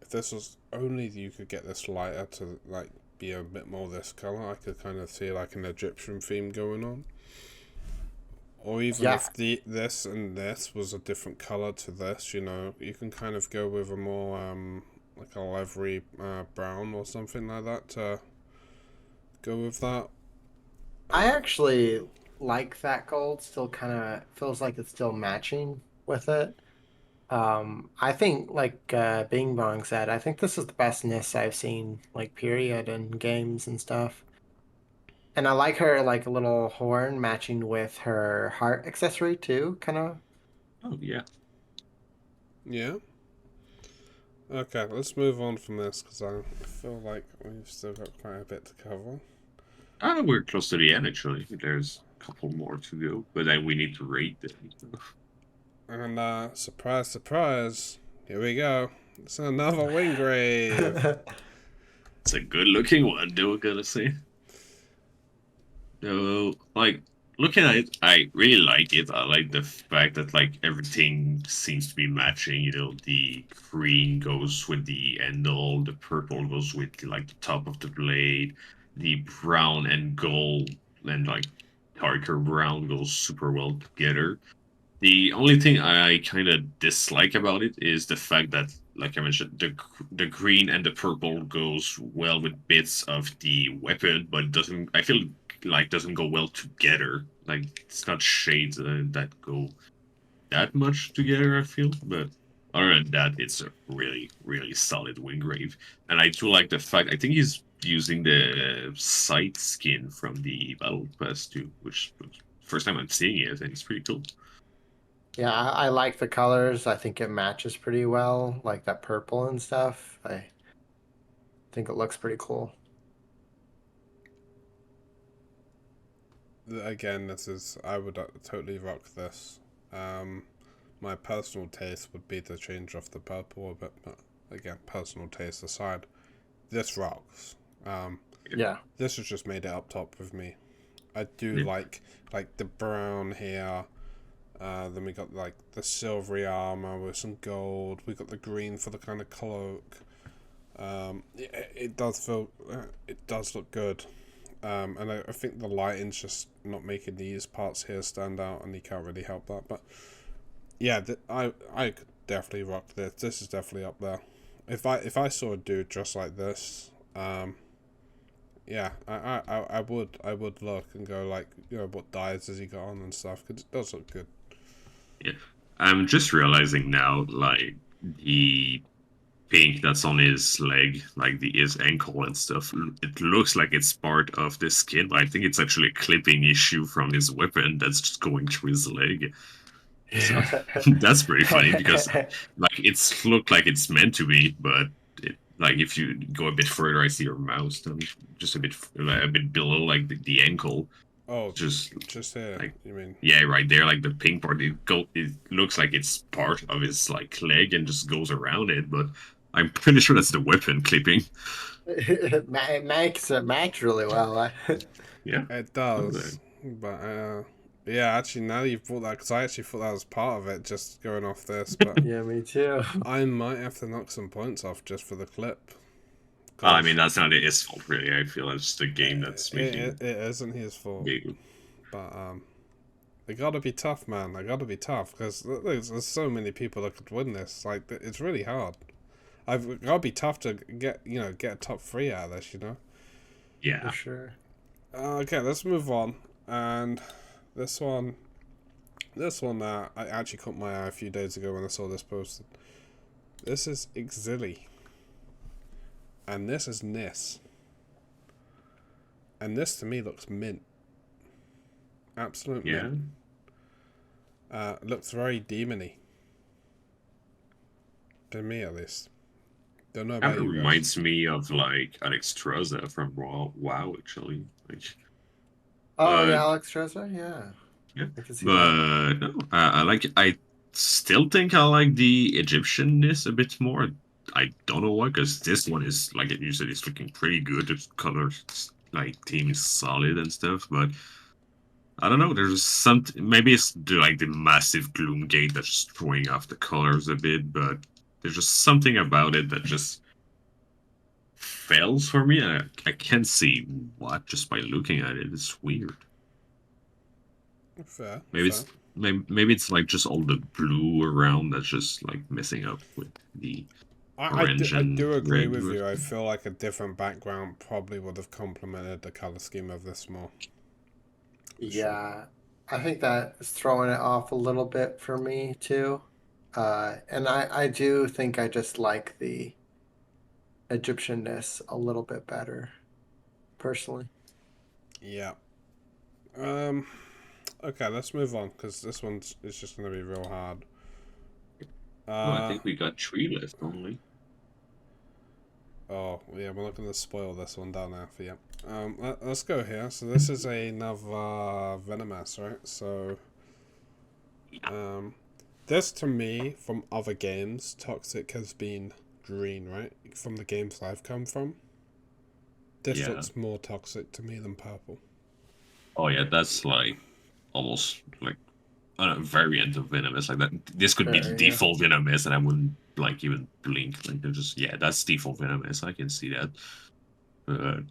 if this was only you could get this lighter to like be a bit more this color, I could kind of see like an Egyptian theme going on. Or even Yeah, if this and this was a different color to this, you can kind of go with a more like a livery brown or something like that to go with that. I actually like that gold. Still kind of feels like it's still matching with it. I think, like Bing Bong said, I think this is the best Nis I've seen, like period, in games and stuff. And I like her like a little horn matching with her heart accessory too, kind of. Oh yeah, Yeah. Okay, let's move on from this because I feel like we've still got quite a bit to cover. we're close to the end actually. There's a couple more to go, but then we need to rate them. And surprise, surprise, here we go. It's another Wingrave. It's a good-looking one, though. I gotta say. So, like, looking at it, I really like it. I like the fact that like everything seems to be matching. The green goes with the handle, the purple goes with like the top of the blade, the brown and gold and like darker brown goes super well together. The only thing I kind of dislike about it is the fact that, like I mentioned, the green and the purple goes well with bits of the weapon, but doesn't. I feel like doesn't go well together. Like it's not shades that go that much together. I feel, but other than that, it's a really really solid Wingrave, and I do like the fact. I think he's using the sight skin from the Battle Pass too, which first time I'm seeing it, and it's pretty cool. Yeah, I like the colors. I think it matches pretty well, like that purple and stuff. I think it looks pretty cool. Again, I would totally rock this. Um, my personal taste would be to change off the purple a bit, but again, personal taste aside, this rocks. Yeah. This has just made it up top with me. I do Yeah. like the brown here. Then we got like the silvery armor with some gold. We got the green for the kind of cloak. It does look good. And I think the lighting's just not making these parts here stand out, and you can't really help that. But yeah, I could definitely rock this. This is definitely up there. If I saw a dude dressed like this, yeah, I would look and go like, what dyes has he got on and stuff, because it does look good. Yeah. I'm just realizing now, like, the pink that's on his leg, like his ankle and stuff, it looks like it's part of the skin, but I think it's actually a clipping issue from his weapon that's just going through his leg. So that's pretty funny, because like it's looked like it's meant to be, but like if you go a bit further, I see your mouse just a bit below like the ankle. Oh, just here, like, you mean? Yeah, right there, like the pink part. It looks like it's part of his like leg and just goes around it, but I'm pretty sure that's the weapon clipping. It makes it match really well. Yeah, It does, but yeah, actually, now you've brought that, because I actually thought that was part of it, just going off this, but Yeah, me too. I might have to knock some points off just for the clip. I mean, that's not his fault, really. I feel it's the game that's making it isn't his fault, but they gotta be tough, man. They gotta be tough, because there's so many people that could win this. Like, it's really hard. I've gotta be tough to get a top 3 out of this, Yeah, for sure. Okay, let's move on. And this one, I actually caught my eye a few days ago when I saw this posted. This is Xilly. And this is Nis. And this to me looks mint. Absolute mint. Looks very demony. To me, at least. Don't know about kind of you guys. reminds me of like Alex Troza from WoW, actually. Like, Yeah, Alex Trevor, yeah. Yeah, I can see but no, I still think I like the Egyptianness a bit more. I don't know why, because this one is like you said, it's looking pretty good. The colors, like theme is solid and stuff, but I don't know. There's something. Maybe it's like the massive gloom gate that's just throwing off the colors a bit, but there's just something about it that just fails for me. I can't see what just by looking at it. It's weird. Fair. Maybe it's like just all the blue around that's just like messing up with the orange. I do agree red. with you. I feel like a different background probably would have complemented the color scheme of this more. Yeah, I think that is throwing it off a little bit for me too. And I do think I just like the Egyptianness a little bit better, personally. Yeah. Okay, let's move on, because this one's it's just going to be real hard. I think we got 3 left only. Oh, yeah, we're not going to spoil this one down there for you. Let's go here. So this is another Venomous, right? So, this to me, from other games, Toxic has been green, right? From the games I've come from. This looks more toxic to me than purple. Oh yeah, that's like almost like a variant of Venomous. Like that, this could be the default Venomous, and I wouldn't like even blink. Like they're just that's default Venomous. I can see that. But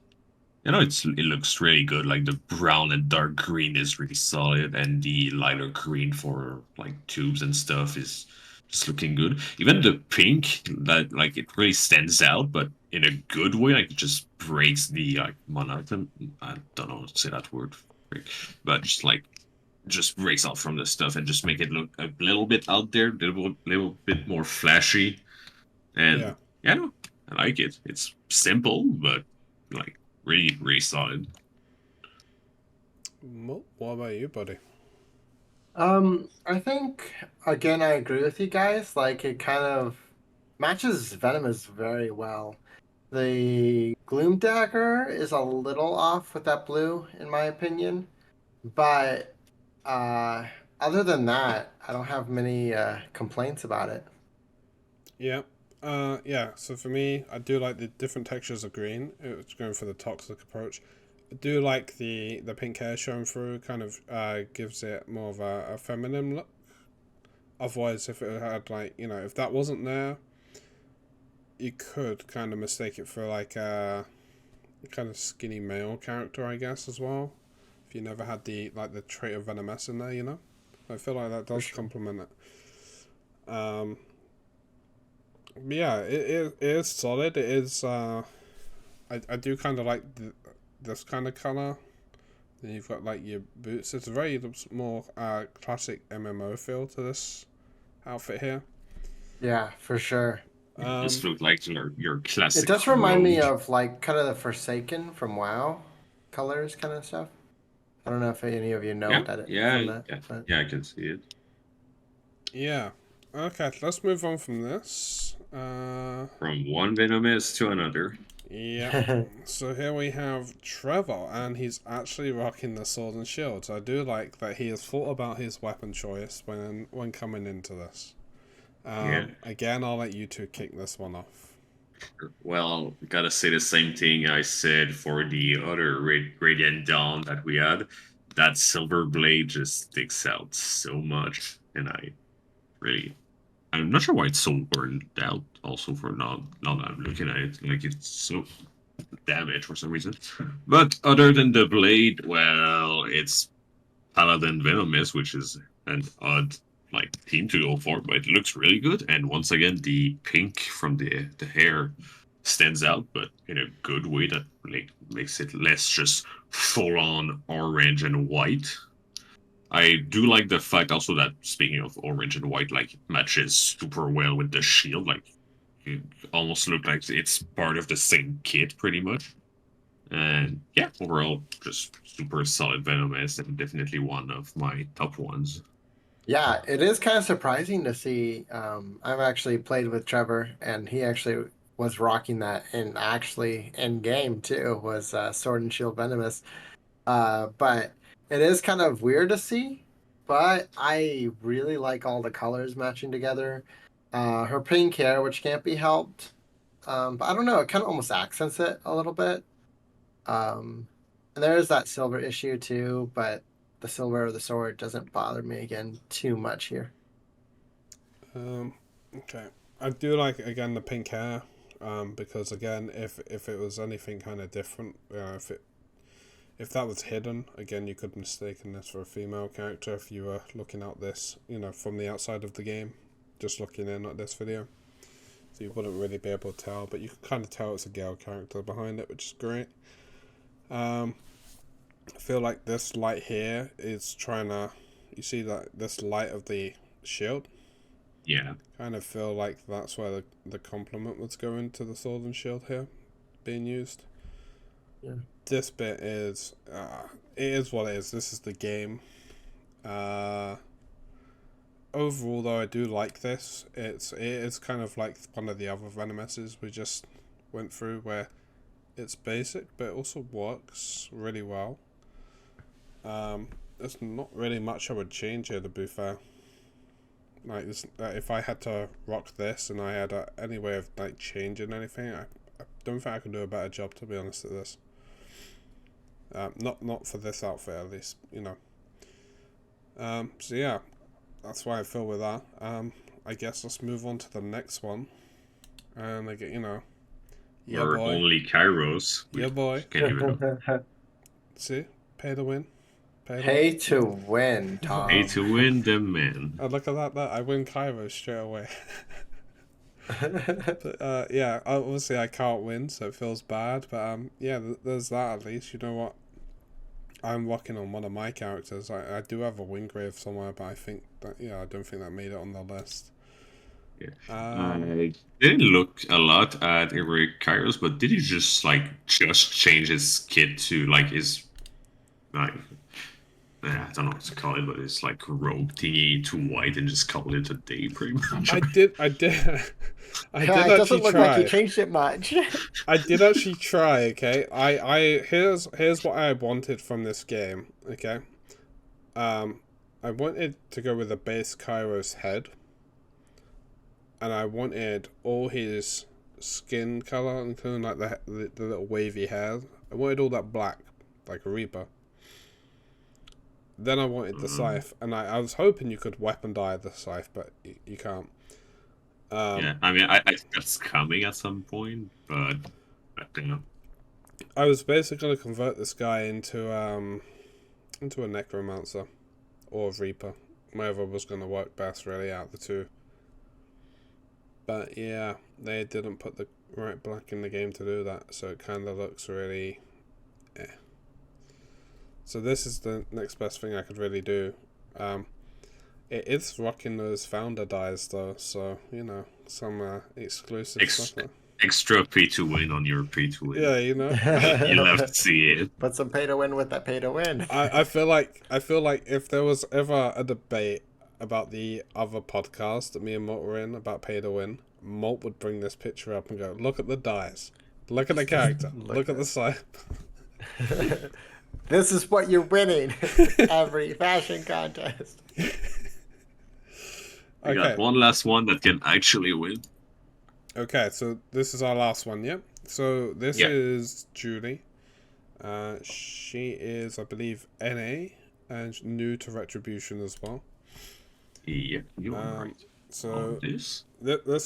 it looks really good. Like the brown and dark green is really solid, and the lighter green for like tubes and stuff is just looking good. Even the pink, that like it really stands out, but in a good way. Like it just breaks the like monotony. I don't know how to say that word, but just breaks out from the stuff and just make it look a little bit out there, a little bit more flashy. And no, I like it. It's simple, but like really, really solid. What about you, buddy? I think again I agree with you guys. Like it kind of matches Venomous very well. The Gloom Dagger is a little off with that blue, in my opinion. But other than that, I don't have many complaints about it. Yeah. Yeah, so for me, I do like the different textures of green. It's going for the toxic approach. I do like the pink hair showing through, kind of gives it more of a feminine look. Otherwise, if it had like, if that wasn't there, you could kind of mistake it for like kind of skinny male character, I guess, as well. If you never had the trait of venomous in there, you know, I feel like that does complement it. Yeah, it is solid. It is. I do kind of like this kind of color. Then you've got like your boots. It's a very more classic MMO feel to this outfit here. Yeah, for sure. This looked like your classic. It does remind me rogue. of like kind of the Forsaken from WoW colors kind of stuff. I don't know if any of you know Yeah, that yeah, from that. yeah, But... yeah, I can see it. Yeah. Okay, let's move on from this. From one venomous to another. Yeah. So here we have Trevor, and he's actually rocking the sword and shield. So I do like that he has thought about his weapon choice when coming into this. Yeah. Again, I'll let you two kick this one off. Well, gotta say the same thing I said for the other Radiant Dawn that we had. That silver blade just sticks out so much, and I'm not sure why it's so burned out. Also, for now that I'm looking at it, like it's so damaged for some reason. But other than the blade, well, it's Paladin Venomous, which is an odd theme to go for, but it looks really good. And once again, the pink from the hair stands out, but in a good way that makes it less just full on orange and white. I do like the fact also that, speaking of orange and white, like it matches super well with the shield. Like it almost looks like it's part of the same kit pretty much. And yeah, overall, just super solid Venomous, and definitely one of my top ones. Yeah, it is kind of surprising to see. I've actually played with Trevor, and he actually was rocking that, and actually in game too was Sword and Shield Venomous. But it is kind of weird to see. But I really like all the colors matching together. Her pink hair, which can't be helped. But I don't know, it kind of almost accents it a little bit. And there is that silver issue too, but the silver of the sword doesn't bother me again too much here. Okay, I do like again the pink hair, because again, if it was anything kind of different, if that was hidden, again, you could mistaken this for a female character if you were looking at this, from the outside of the game, just looking in at this video. So you wouldn't really be able to tell, but you can kind of tell it's a girl character behind it, which is great. I feel like this light here is trying to, you see that this light of the shield? Yeah. Kind of feel like that's where the complement was going to the sword and shield here, being used. Yeah. This bit is, it is what it is. This is the game. Overall, though, I do like this. It is kind of like one of the other Venomouses we just went through, where it's basic, but it also works really well. There's not really much I would change here, to be fair. Like this, if I had to rock this and I had any way of changing anything, I don't think I could do a better job, to be honest, at this. Not for this outfit, at least, So yeah, that's why I feel with that. I guess let's move on to the next one, and yeah, or boy. only Kairos. Yeah, boy. Can't even See, pay to win. Pay to win, Tom. Pay to win the man. Oh, look at that! I win Cairo straight away. But yeah, obviously I can't win, so it feels bad. But yeah, there's that at least. You know what? I'm working on one of my characters. I do have a Wingrave somewhere, but I think that I don't think that made it on the list. Yeah. I didn't look a lot at Eric Kairos, but did he just change his kit to his I don't know what to call it, but it's robe thingy to white and just call it a day pretty much. I did it actually doesn't look try. like you changed it much. I did actually try, okay? Here's what I wanted from this game, okay? I wanted to go with a base Kairos head. And I wanted all his skin color, including the little wavy hair. I wanted all that black, like a Reaper. Then I wanted the scythe, and I was hoping you could weapon dye the scythe, but you can't. Yeah, I mean, I think that's coming at some point, but I don't know. I was basically going to convert this guy into a necromancer or a reaper, whatever was going to work best really out of the two. But yeah, they didn't put the right black in the game to do that, so it kind of looks really So this is the next best thing I could really do. It is rocking those founder dies though, so you know, some exclusive stuff there. Extra pay to win on your pay to win. Yeah, you know. You love to see it. Put some pay to win with that pay to win. I feel like if there was ever a debate about the other podcast that me and Malt were in about pay to win, Malt would bring this picture up and go, "Look at the dice, look at the character, look at the side." This is what you're winning every fashion contest. We got one last one that can actually win. Okay, so this is our last one, yeah? So this is Julie. She is, I believe, NA and new to Retribution as well. Yeah, you are right. So this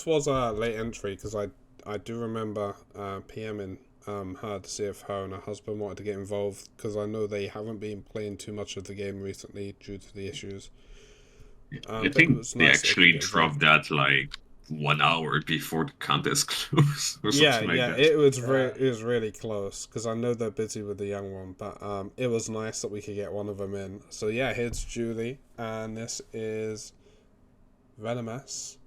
was a late entry because I do remember PMing her to see if her and her husband wanted to get involved, because I know they haven't been playing too much of the game recently due to the issues. I think they actually dropped that like 1 hour before the contest closed or something like that. It was really close because I know they're busy with the young one, but it was nice that we could get one of them in. So yeah, here's Julie, and this is Venomous,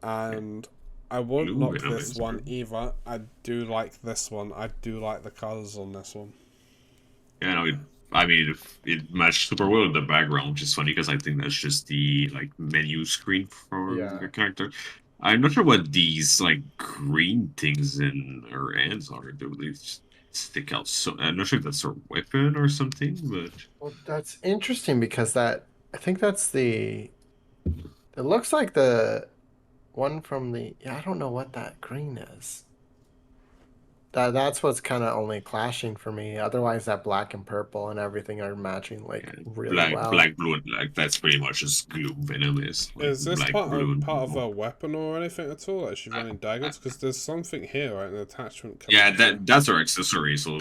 and I won't knock this one either. I do like this one. I do like the colors on this one. Yeah, no, it matched super well in the background, which is funny because I think that's just the like menu screen for your character. I'm not sure what these like green things in her hands are. They stick out. So I'm not sure if that's her weapon or something. But well, that's interesting because I think that's the. It looks like the one from the. I don't know what that green is. That's what's kind of only clashing for me. Otherwise, that black and purple and everything are matching really well. Black, blue, and black. That's pretty much just glue venomous. Like, is this part of a weapon or anything at all? Like she's running daggers? Because there's something here, right? An attachment. Yeah, that's her accessory. So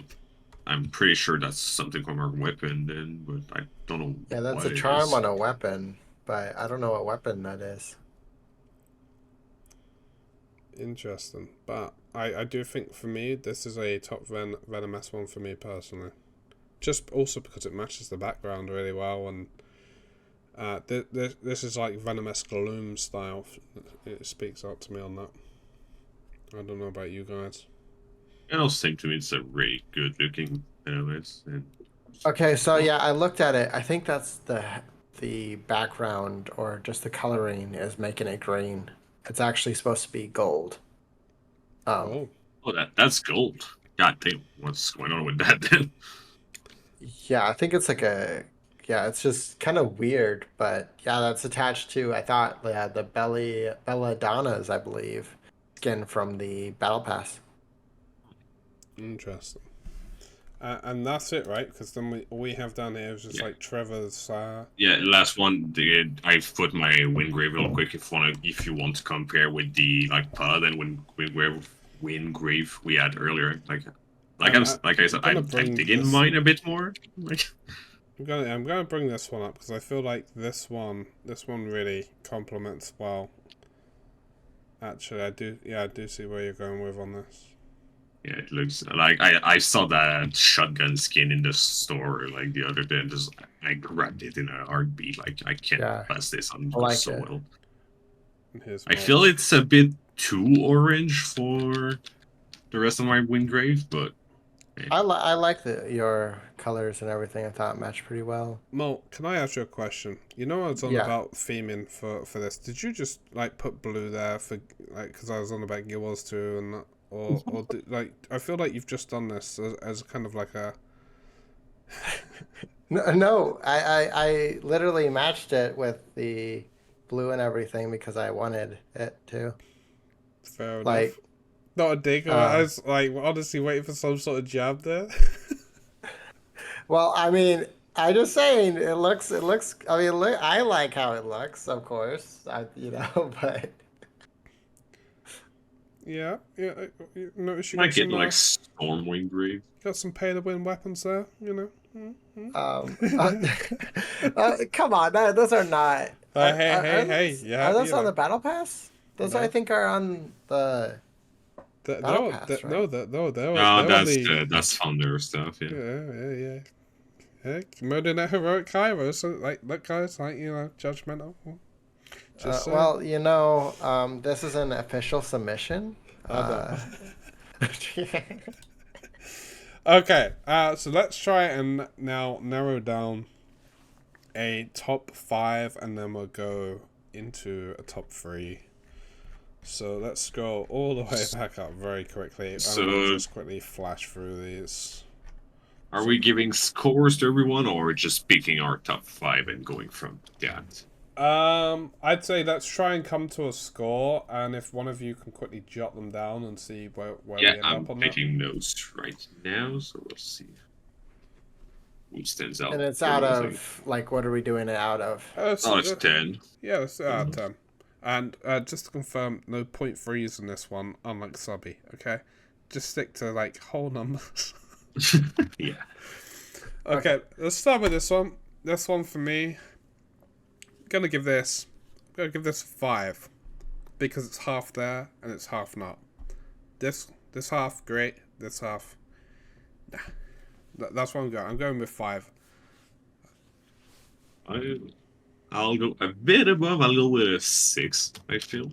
I'm pretty sure that's something from her weapon. Then, but I don't know. Yeah, that's a charm on a weapon, but I don't know what weapon that is. Interesting, but I do think for me this is a top venomous one for me personally, just also because it matches the background really well, and this is like venomous gloom style. It speaks out to me on that. I don't know about you guys. It also seems to me it's a really good looking venomous. Okay, so yeah, I looked at it. I think that's the background or just the coloring is making it green. It's actually supposed to be gold. Oh, that's gold. God damn, what's going on with that then? Yeah, I think it's like it's just kind of weird, but yeah, that's attached to, I thought, the Belladonna's, I believe, skin from the Battle Pass. Interesting. And that's it, right? Because then all we have down here is just like Trevor's. Yeah, last one. I've put my Wingrave real quick if you want to compare with the like Pod and Wingrave we had earlier. Like I said, I'm digging mine a bit more. I'm gonna bring this one up because I feel like this one really complements well. Actually, I do see where you're going with on this. Yeah, it looks like I saw that shotgun skin in the store like the other day, and I grabbed it in a heartbeat. Like I can't pass this on so well. I feel it's a bit too orange for the rest of my Wingrave, but I like your colors and everything. I thought it matched pretty well. Mo, can I ask you a question? You know, I was on about theming for this. Did you just like put blue there for like because I was on about Guild Wars 2 and that? Or like I feel like you've just done this as kind of like a. No, I literally matched it with the blue and everything because I wanted it to. Fair enough. Not a dig. I was like honestly waiting for some sort of jab there. Well, I mean, I'm just saying it looks. I mean, I like how it looks, of course. But. Yeah, you notice you I got get some, like Stormwind Grave. got some pay-to-win weapons there, you know. Um, uh, come on, those are not. Hey, Are yeah, those you on know. the battle pass? Those I No, think are on the battle pass, right? no, No, they're on the. that's Thunder stuff. Yeah. Yeah. Heck, murder that heroic Cairo, so like, look, guys, like, you know, judgmental. Just saying. Well, this is an official submission. I know. Uh, Okay, so let's try and now narrow down a top 5, and then we'll go into a top 3. So let's scroll all the way back up very quickly. So- I'm gonna just quickly flash through these. Are we giving scores to everyone, or just picking our top 5 and going from that? I'd say let's try and come to a score, and if one of you can quickly jot them down and see where we Yeah, end I'm up on that. taking notes right now, so let's see who stands out. and it's the out most, of like, what are we doing it out of? Oh, it's 10. Yeah, let's do it out of 10. And just to confirm, no 0.3s in this one, unlike Subby, okay? Just stick to, like, whole numbers. Yeah. Okay, let's start with this one. This one for me, I'm gonna give this a 5. Because it's half there, and it's half not. This half, great. This half, nah. That's what I'm going. I'm going with 5. I'll go a bit above. I'll go with a 6, I feel.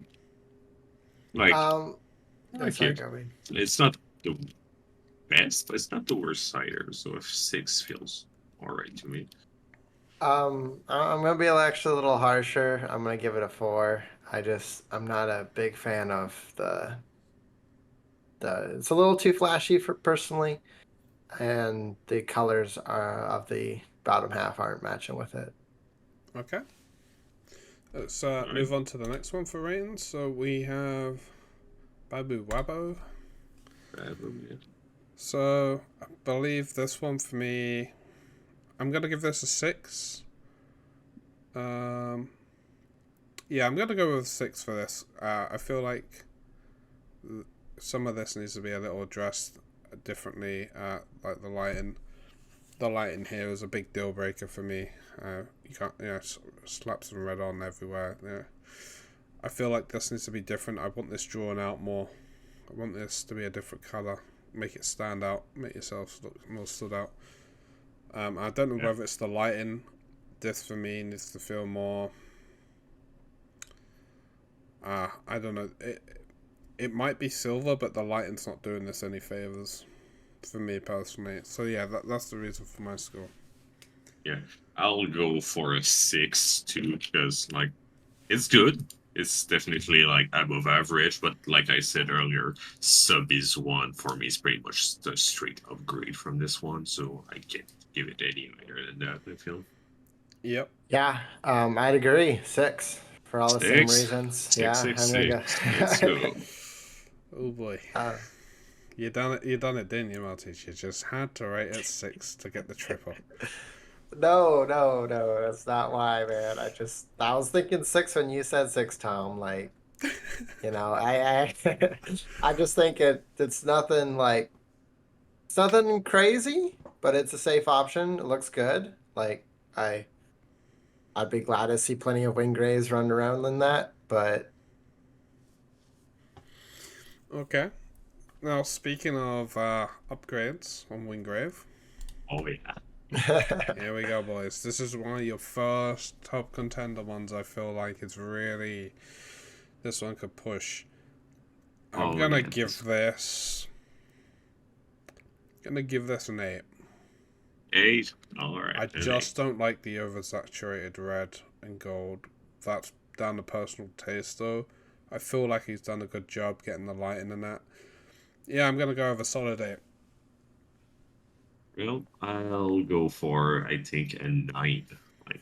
Like, That's okay. like, I mean, it's not the best, but it's not the worst either. So a 6 feels alright to me. I'm gonna be actually a little harsher. I'm gonna give it a 4. I'm not a big fan of the. It's a little too flashy for personally, and the colors of the bottom half aren't matching with it. Okay. Let's move on to the next one for ratings. So we have Babowabo. Yeah. So I believe this one for me, I'm gonna give this a 6. Yeah, I'm gonna go with 6 for this. I feel like some of this needs to be a little addressed differently. Like the lighting. The lighting here is a big deal breaker for me. You can't, slap some red on everywhere. Yeah, I feel like this needs to be different. I want this drawn out more. I want this to be a different color. Make it stand out. Make yourself look more stood out. I don't know whether it's the lighting. This for me needs to feel more. I don't know. It might be silver, but the lighting's not doing this any favors for me personally. So yeah, that's the reason for my score. Yeah, I'll go for a 6 too, because like it's good. It's definitely like above average, but like I said earlier, Subby's one for me is pretty much the straight upgrade from this one, so I can't give it any higher than that, I feel. Yep. Yeah, I'd agree. 6 for all the same 6? reasons. 6, Yeah, 6, I'm gonna 6. Let's go. Oh boy. You done it, didn't you, Maltese? You just had to rate it 6 to get the triple. No, that's not why, man. I was thinking 6 when you said 6, Tom. Like, I I just think it's nothing like it's nothing crazy, but it's a safe option. It looks good. Like I'd be glad to see plenty of Wingraves run around in that, but Okay. Now, speaking of upgrades on Wingrave, Oh yeah. here we go, boys. This is one of your first top contender ones. I feel like it's really this one could push. I'm gonna give this. Gonna give this an 8. 8. Alright. I just don't like the oversaturated red and gold. That's down to personal taste, though. I feel like he's done a good job getting the lighting in that. Yeah, I'm gonna go with a solid 8. Well, I'll go for, I think, a 9. Like,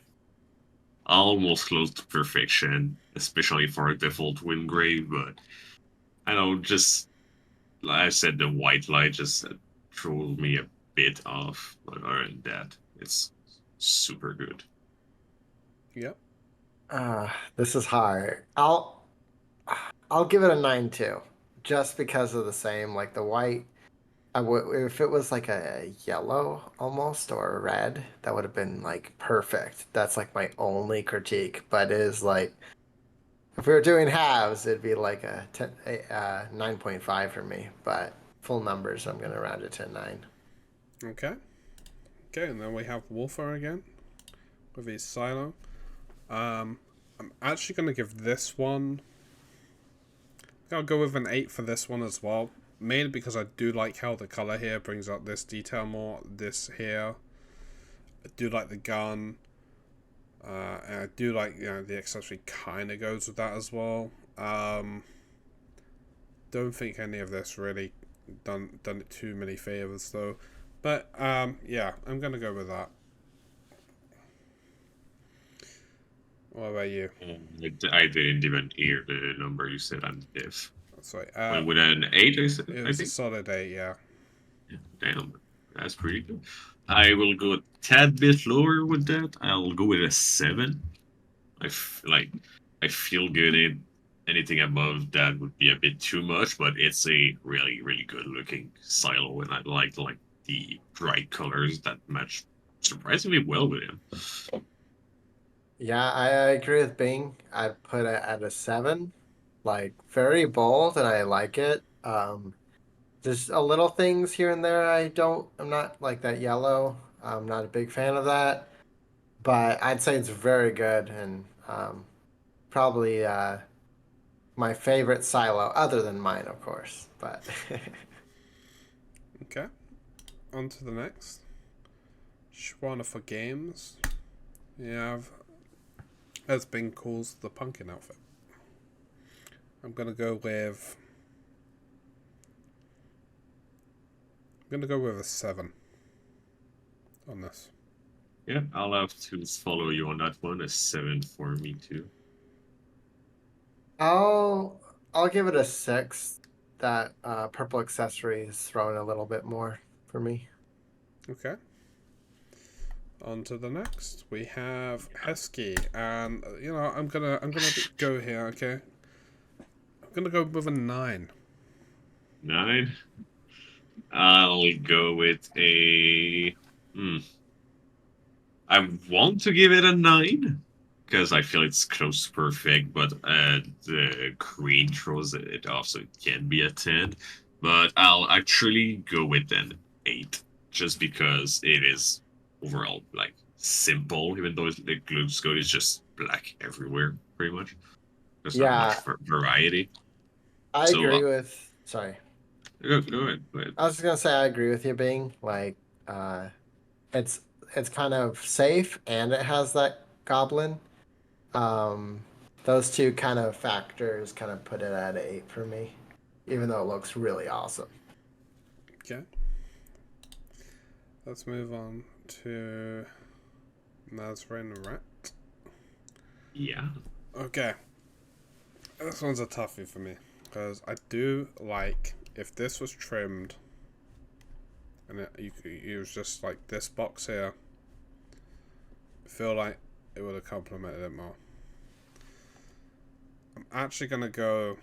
almost close to perfection, especially for a default Wingrave, but I don't just, like I said, the white light just threw me a bit off, but other than that, it's super good. Yep. this is hard. I'll give it a 9 too. just because of the same, like the white. If it was like a yellow almost or a red, that would have been like perfect. That's like my only critique. But it is like if we were doing halves, it'd be like a 9.5 for me. But full numbers, I'm gonna round it to 9. Okay. Okay, and then we have Wolfer again with his silo. I'm actually gonna give this one. I'll go with an 8 for this one as well. Mainly because I do like how the color here brings out this detail more. This here, I do like the gun. And I do like, the accessory kind of goes with that as well. Don't think any of this really done it too many favors though. But yeah, I'm gonna go with that. What about you? I didn't even hear the number you said on diff. Sorry. With an 8, It was I a think. solid 8, yeah. Damn, that's pretty good. I will go a tad bit lower with that. I'll go with a 7. I feel good in anything above that would be a bit too much, but it's a really, really good looking silo, and I like the bright colors that match surprisingly well with him. Yeah, I agree with Bing. I'd put it at a 7. Like very bold, and I like it. There's a little things here and there I'm not like that yellow. I'm not a big fan of that, but I'd say it's very good and probably my favorite silo, other than mine, of course. But Okay. On to the next. Schwana for games. You have, as Bing calls, the pumpkin outfit. I'm gonna go with a 7 on this. Yeah, I'll have to follow you on that one. A 7 for me too. I'll give it a 6. That purple accessory is thrown a little bit more for me. Okay. On to the next. We have Hesky, and I'm gonna go here. Okay. I'm gonna go with a 9. 9. I'll go with a. I want to give it a 9 because I feel it's close to perfect, but the green throws it off, so it can be a 10. But I'll actually go with an 8 just because it is overall like simple, even though the glue code is just black everywhere, pretty much. There's not much Yeah, variety. I So agree with. Sorry. go ahead. Go ahead. I was just gonna say I agree with you, Bing. Like, it's it's kind of safe and it has that goblin. Um, those two kind of factors kind of put it at 8 for me, even though it looks really awesome. Okay. Let's move on to Nazrin Rat. Yeah. Okay. This one's a toughie for me because I do like if this was trimmed and it was just like this box here. I feel like it would have complemented it more. I'm actually gonna go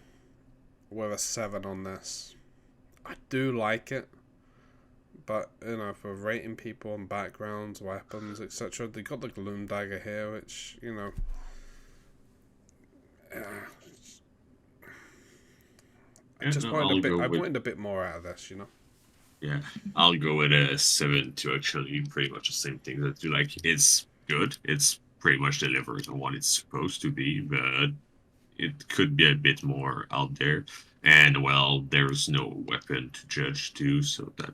with a 7 on this. I do like it, but for rating people on backgrounds, weapons, etc., they got the gloom dagger here, which I just wanted a bit. I wanted a bit more out of this, Yeah, I'll go with a 7 to actually pretty much the same thing that you like. It's good. It's pretty much delivered on what it's supposed to be, but it could be a bit more out there. And well, there's no weapon to judge too, so that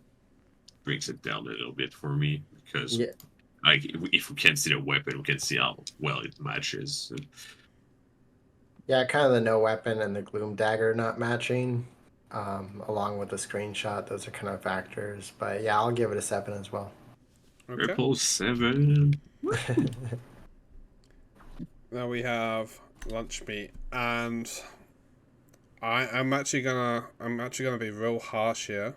brings it down a little bit for me because Yeah, like if we can't see the weapon, we can see how well it matches. yeah, kind of the no weapon and the gloom dagger not matching, along with the screenshot. Those are kind of factors. But yeah, I'll give it a 7 as well. Okay. Triple 7. Now we have Lunchmeat, and I'm actually gonna be real harsh here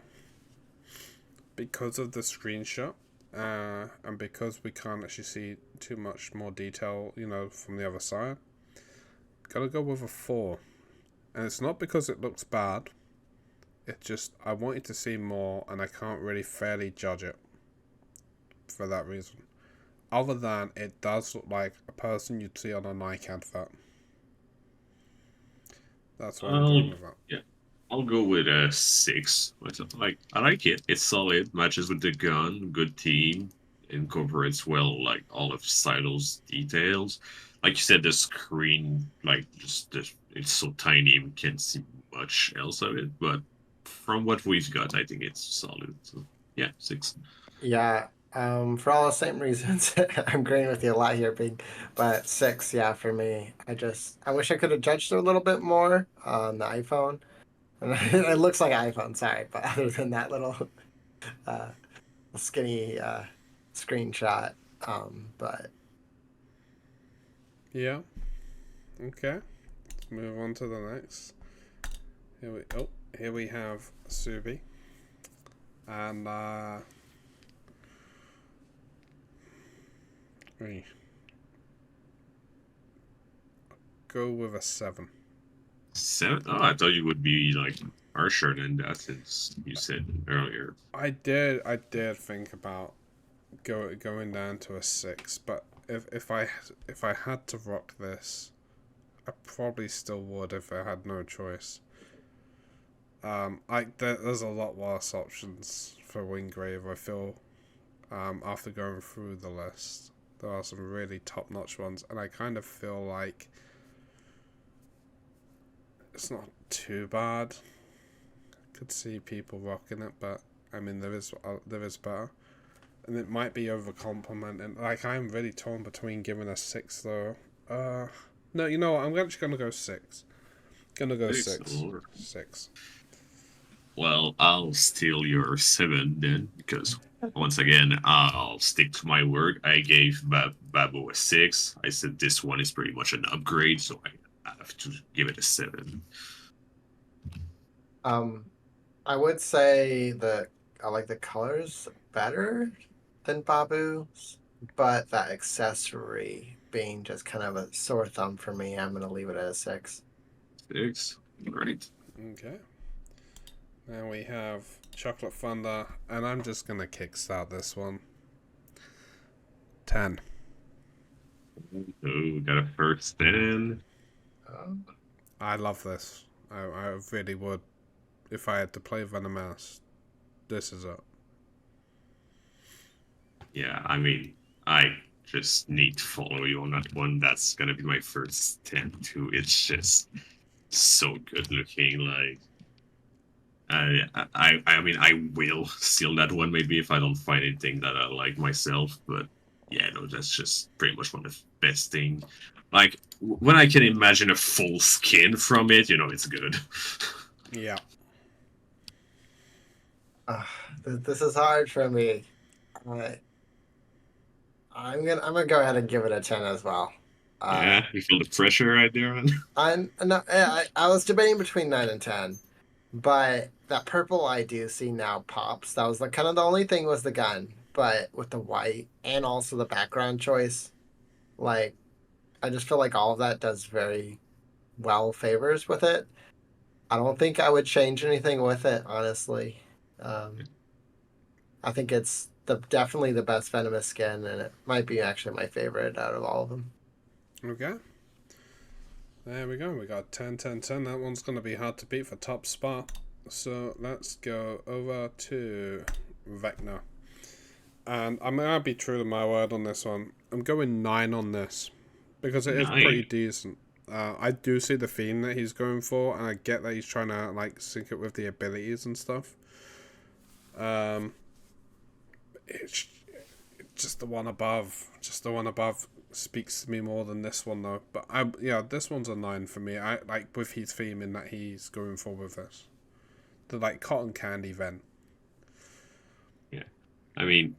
because of the screenshot, and because we can't actually see too much more detail, from the other side. Gotta go with a 4, and it's not because it looks bad. It just, I wanted to see more, and I can't really fairly judge it for that reason. Other than it does look like a person you'd see on a Nike advert. That's what I'm going with that. Yeah, I'll go with a 6. Like I like it. It's solid. Matches with the gun. Good team. Incorporates well like all of Silo's details. Like you said, the screen it's so tiny we can't see much else of it. But from what we've got, I think it's solid. So yeah, 6. Yeah, for all the same reasons, I'm agreeing with you a lot here, Big. But 6, yeah, for me. I wish I could have judged it a little bit more on the iPhone. It looks like an iPhone, sorry, but other than that little uh, skinny screenshot, but Yeah. Okay. Let's move on to the next. Here we have Subby. And we go with a 7. 7? Oh, I thought you would be like harsher than that, since you said earlier. I did think about going down to a 6, but if I had to rock this, I probably still would if I had no choice. There's a lot worse options for Wingrave. I feel, after going through the list, there are some really top-notch ones, and I kind of feel like it's not too bad. I could see people rocking it, but I mean there is better, and it might be over-complimenting. Like, I'm really torn between giving a 6 though. No, you know what? I'm actually gonna go 6. Gonna go 6. 6. Well, I'll steal your 7 then, because once again, I'll stick to my word. I gave Babo a 6. I said this one is pretty much an upgrade, so I have to give it a 7. I would say that I like the colors better than Babu's, but that accessory being just kind of a sore thumb for me, I'm gonna leave it at a 6. 6, right? Okay. Then we have Chocolatethunder, and I'm just gonna kickstart this one. 10. Oh, got a first then. I love this. I really would. If I had to play Venomouse, this is it. Yeah, I mean, I just need to follow you on that one. That's gonna be my first 10 too. It's just so good looking. Like, I mean, I will steal that one maybe if I don't find anything that I like myself. But yeah, no, that's just pretty much one of the best thing. Like, when I can imagine a full skin from it, it's good. Yeah. This is hard for me. I'm gonna go ahead and give it a 10 as well. Yeah, you feel the pressure right there, man. I was debating between 9 and 10, but that purple I do see now pops. That was kind of the only thing was the gun, but with the white and also the background choice, like I just feel like all of that does very well favors with it. I don't think I would change anything with it, honestly. I think it's definitely the best venomous skin, and it might be actually my favorite out of all of them. Okay. There we go. We got 10, 10, 10. That one's going to be hard to beat for top spot. So let's go over to Veckna. And I'm going to be true to my word on this one. I'm going 9 on this, because it is pretty decent. I do see the theme that he's going for, and I get that he's trying to sync it with the abilities and stuff. It's just the one above. Just the one above speaks to me more than this one though. But this one's a 9 for me. I like with his theme in that he's going for with this. The cotton candy vent. Yeah, I mean,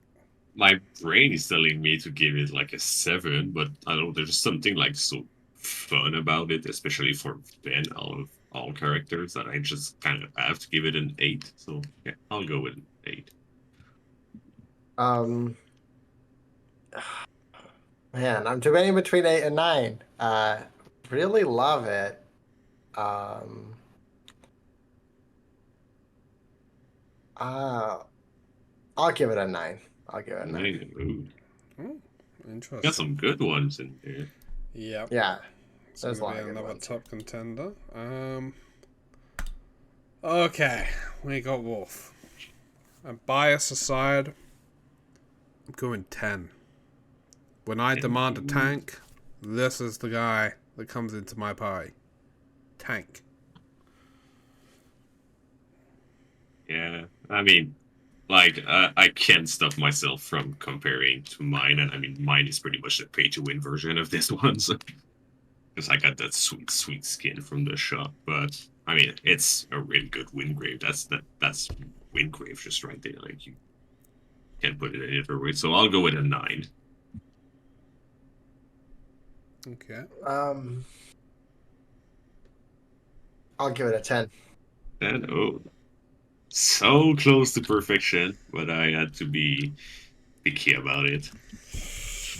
my brain is telling me to give it a 7, but I don't know. There's something so fun about it, especially for Ben, all characters, that I just kind of have to give it an 8. So yeah, I'll go with an 8. Man, I'm debating between 8 and 9. Really love it. Uh, I'll give it a 9. I'll give it a 9. Ooh, Oh, got interesting. some good ones in there. Yep. Yeah, It's there's a going lot to of be good another ones. top contender. Okay, we got Wolf. And bias aside, I'm going 10. When I demand a tank, this is the guy that comes into my party. Tank. Yeah, I mean, like, I can't stop myself from comparing to mine, and I mean, mine is pretty much the pay-to-win version of this one, so because I got that sweet, sweet skin from the shop. But I mean, it's a really good Wingrave. That's Wingrave just right there. Like you can't put it any other way. So I'll go with a 9. Okay. I'll give it a 10. And oh, so close to perfection, but I had to be picky about it.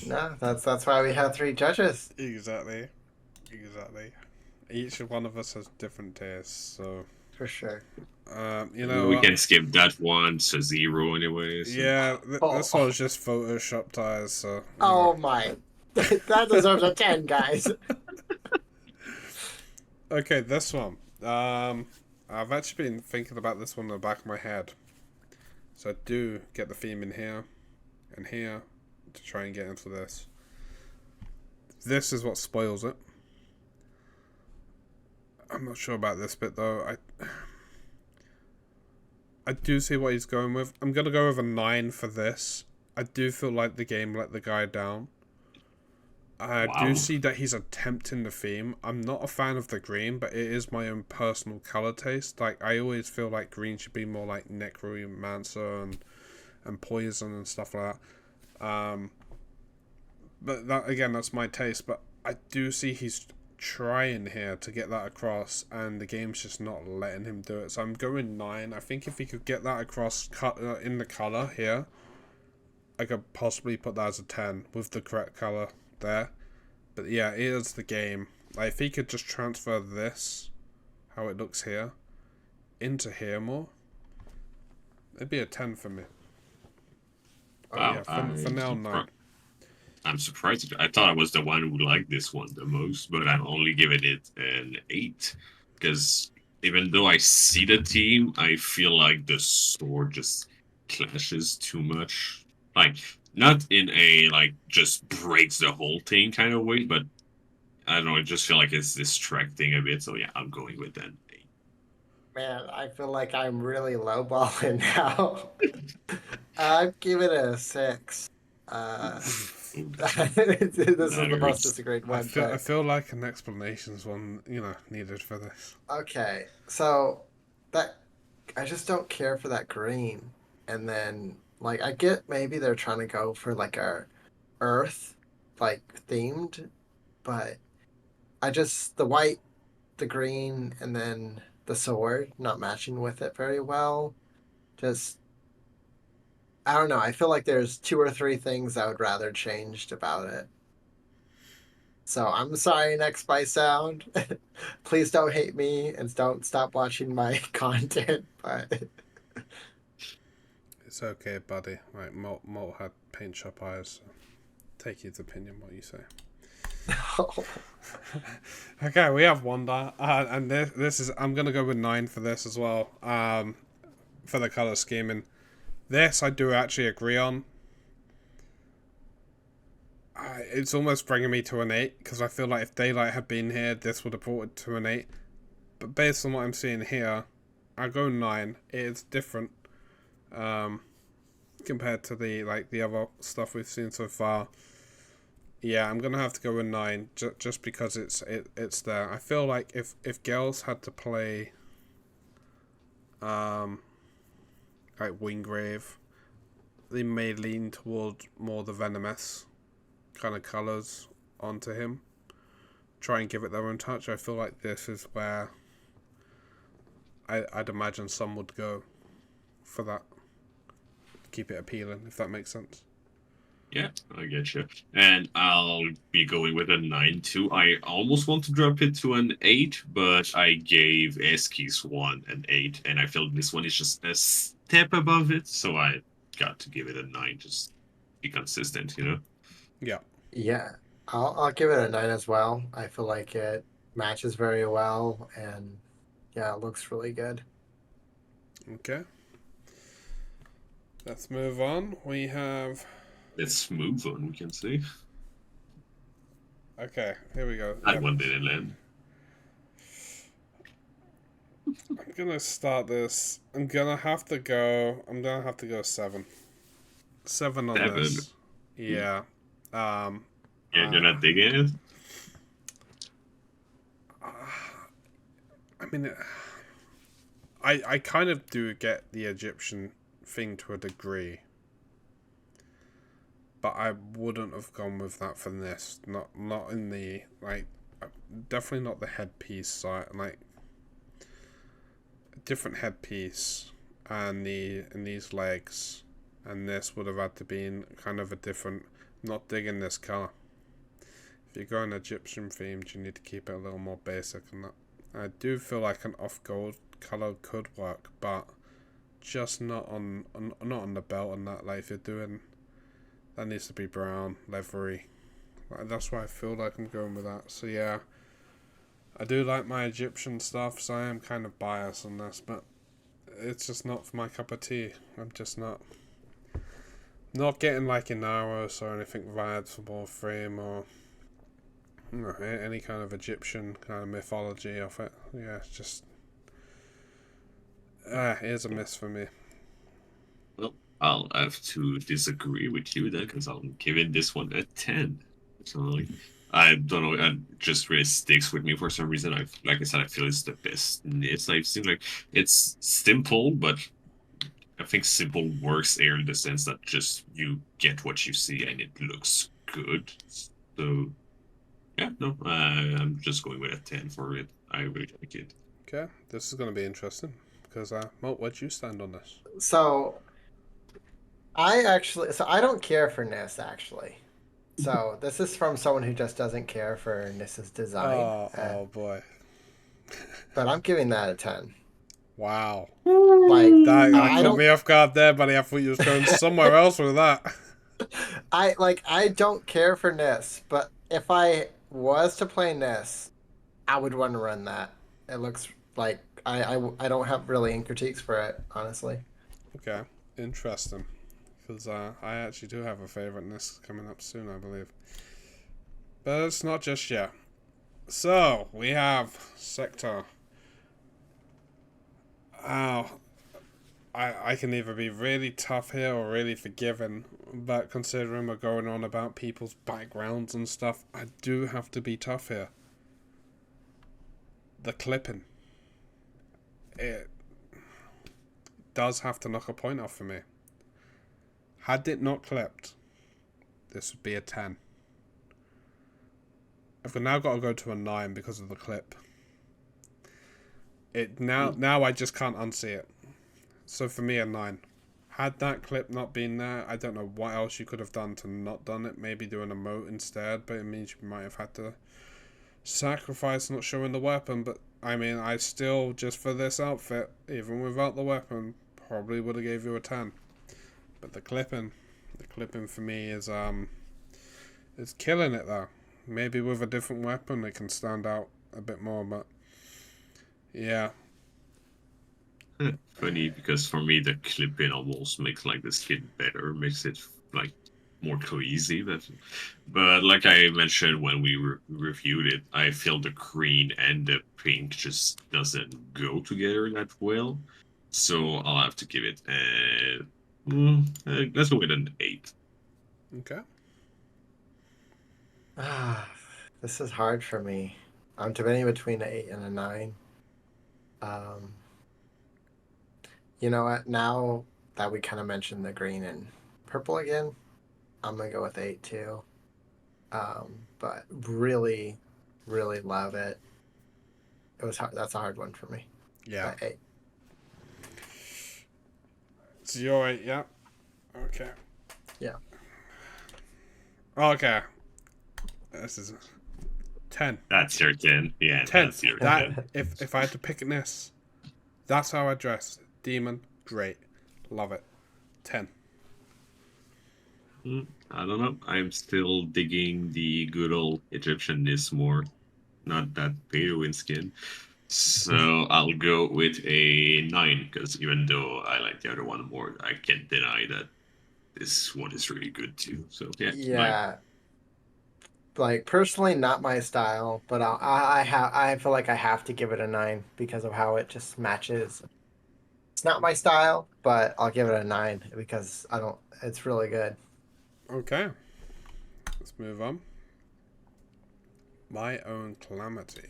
No, that's why we have 3 judges. Exactly. Each one of us has different tastes, so For sure. you know We what? can skip that one to 0 anyways. Yeah, Oh. this one's just Photoshop ties, so you Oh know. my. That deserves a 10, guys. Okay, this one. I've actually been thinking about this one in the back of my head. So I do get the theme in here and here to try and get into this. This is what spoils it. I'm not sure about this bit though. I do see what he's going with. I'm gonna go with a 9 for this. I do feel like the game let the guy down. I do Wow. see that he's attempting the theme. I'm not a fan of the green, but it is my own personal color taste. Like I always feel like green should be more like necromancer and poison and stuff like that. But that again, that's my taste. But I do see he's trying here to get that across, and the game's just not letting him do it. So I'm going 9. I think if he could get that across in the color here, I could possibly put that as a 10 with the correct color there. But yeah, it is the game. Like if he could just transfer this, how it looks here, into here more, it'd be a 10 for me. But Wow. yeah, for now, 9. I'm surprised. I thought I was the one who liked this one the most, but I'm only giving it an 8 because even though I see the team, I feel like the sword just clashes too much. Like not in a like just breaks the whole thing kind of way, but I don't know. I just feel like it's distracting a bit. So yeah, I'm going with an 8. Man, I feel like I'm really lowballing now. I'd give it a 6. Ooh, This is that the most hurts. disagreed I one, feel I but feel like an explanation's one needed for this. okay. So that I just don't care for that green. And then like I get maybe they're trying to go for like a earth like themed, but I just the white, the green, and then the sword not matching with it very well. Just I don't know. I feel like there's 2 or 3 things I would rather changed about it. So I'm sorry, nextbysound. Please don't hate me and don't stop watching my content. But It's okay, buddy. Right, Malt had paint shop eyes. So take his opinion, what you say. Okay, we have Wanda, and this is I'm gonna go with 9 for this as well. For the color scheming, this I do actually agree on. It's almost bringing me to an 8 because I feel like if Daylight had been here, this would have brought it to an 8. But based on what I'm seeing here, I go 9. It is different, compared to the other stuff we've seen so far. Yeah, I'm gonna have to go with 9 just because it's there. I feel like if girls had to play, like Wingrave, they may lean toward more the venomous kind of colors onto him. Try and give it their own touch. I feel like this is where I'd imagine some would go for that. Keep it appealing, if that makes sense. Yeah, I get you. And I'll be going with a 9 too. I almost want to drop it to an 8, but I gave Hesky's one an 8, and I feel this one is just a step above it, so I got to give it a 9, just be consistent, you know? Yeah. Yeah, I'll give it a 9 as well. I feel like it matches very well, and yeah, it looks really good. Okay. Let's move on. We have. Let's move on, we can say. Okay, here we go. That one didn't land. I'm gonna start this. I'm gonna have to go 7. 7 on 7. this. Yeah. Yeah, you're not digging it? I mean, I kind of do get the Egyptian thing to a degree, but I wouldn't have gone with that for this. Not in the like, definitely not the headpiece side. Like, different headpiece and these legs, and this would have had to be kind of a different. Not digging this car. If you're going Egyptian themed, you need to keep it a little more basic and that. I do feel like an off gold color could work, but just not on the belt and that. Like, if you're doing that, needs to be brown, leathery. Like, that's why I feel like I'm going with that. So yeah, I do like my Egyptian stuff, so I am kind of biased on this, but it's just not for my cup of tea. I'm just not getting like Inaros or anything vibes for Warframe or any kind of Egyptian kind of mythology of it. Yeah, it's just here's a miss for me. Well, I'll have to disagree with you then, because I'm giving this one a 10. So, I don't know, it just really sticks with me for some reason. Like I said, I feel it's the best. I've seen, like, it's simple, but I think simple works here in the sense that just you get what you see and it looks good. So, yeah, no, I'm just going with a 10 for it. I really like it. Okay, this is going to be interesting because Malt, where'd you stand on this? So I don't care for Nis actually. So this is from someone who just doesn't care for Nis's design. Oh boy. But I'm giving that a 10. Wow. Like That I caught don't me off guard there, buddy. I thought you was going somewhere else with that. I don't care for Nis, but if I was to play Nis, I would want to run that. It looks like I don't have really any critiques for it, honestly. Okay, interesting. Because I actually do have a favourite in this coming up soon, I believe. But it's not just yet. So, we have Sekta. Oh, I can either be really tough here or really forgiving. But considering we're going on about people's backgrounds and stuff, I do have to be tough here. The clipping. It does have to knock a point off for me. Had it not clipped, this would be a 10. I've now got to go to a 9 because of the clip. Now I just can't unsee it. So for me, a 9. Had that clip not been there, I don't know what else you could have done to not done it. Maybe do an emote instead, but it means you might have had to sacrifice not showing the weapon. But I mean, I still, just for this outfit, even without the weapon, probably would have gave you a 10. But the clipping for me is killing it though. Maybe with a different weapon it can stand out a bit more, but yeah. Funny, because for me the clipping almost makes like the skin better, makes it like more cohesive. But like I mentioned when we reviewed it, I feel the green and the pink just doesn't go together that well. So I'll have to give it let's go with an 8. Okay. This is hard for me. I'm debating between an 8 and a 9. You know what? Now that we kind of mentioned the green and purple again, I'm gonna go with 8 too. But really, really love it. It was hard. That's a hard one for me. Yeah. But 8. So you're 8, yeah? Okay. Yeah. Okay. This is 10. That's your 10. Yeah, 10. that's your That 10. if I had to pick in this, that's how I dress. Demon, great. Love it. 10. I don't know. I'm still digging the good old Egyptianness more. Not that pay to win skin. So I'll go with a 9, because even though I like the other one more, I can't deny that this one is really good too. So yeah, 9. Yeah, like personally, not my style, but I feel like I have to give it a 9 because of how it just matches. It's not my style, but I'll give it a 9 because I don't. It's really good. Okay. Let's move on. My Own Calamity.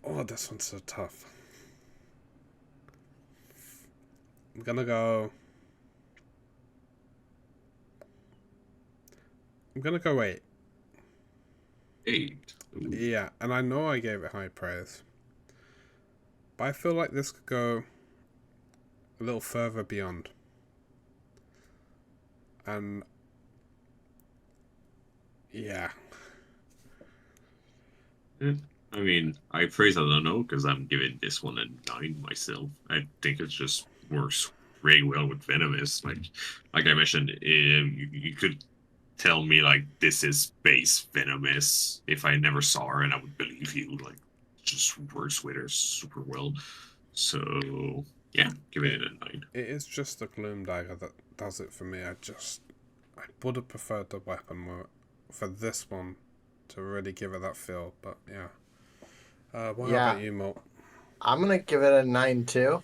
Oh, this one's so tough. I'm gonna go 8. 8. Ooh. Yeah, and I know I gave it high praise, but I feel like this could go a little further beyond. And yeah. I mean, I praise I don't know, because I'm giving this one a 9 myself. I think it just works really well with Venomous. Like I mentioned, you could tell me like this is base Venomous if I never saw her, and I would believe you. Like, it just works with her super well. So yeah, giving it a 9. It is just the Gloom Dagger that does it for me. I would have preferred the weapon more for this one to really give it that feel, but yeah. What about you, Malt? I'm gonna give it a 9 too.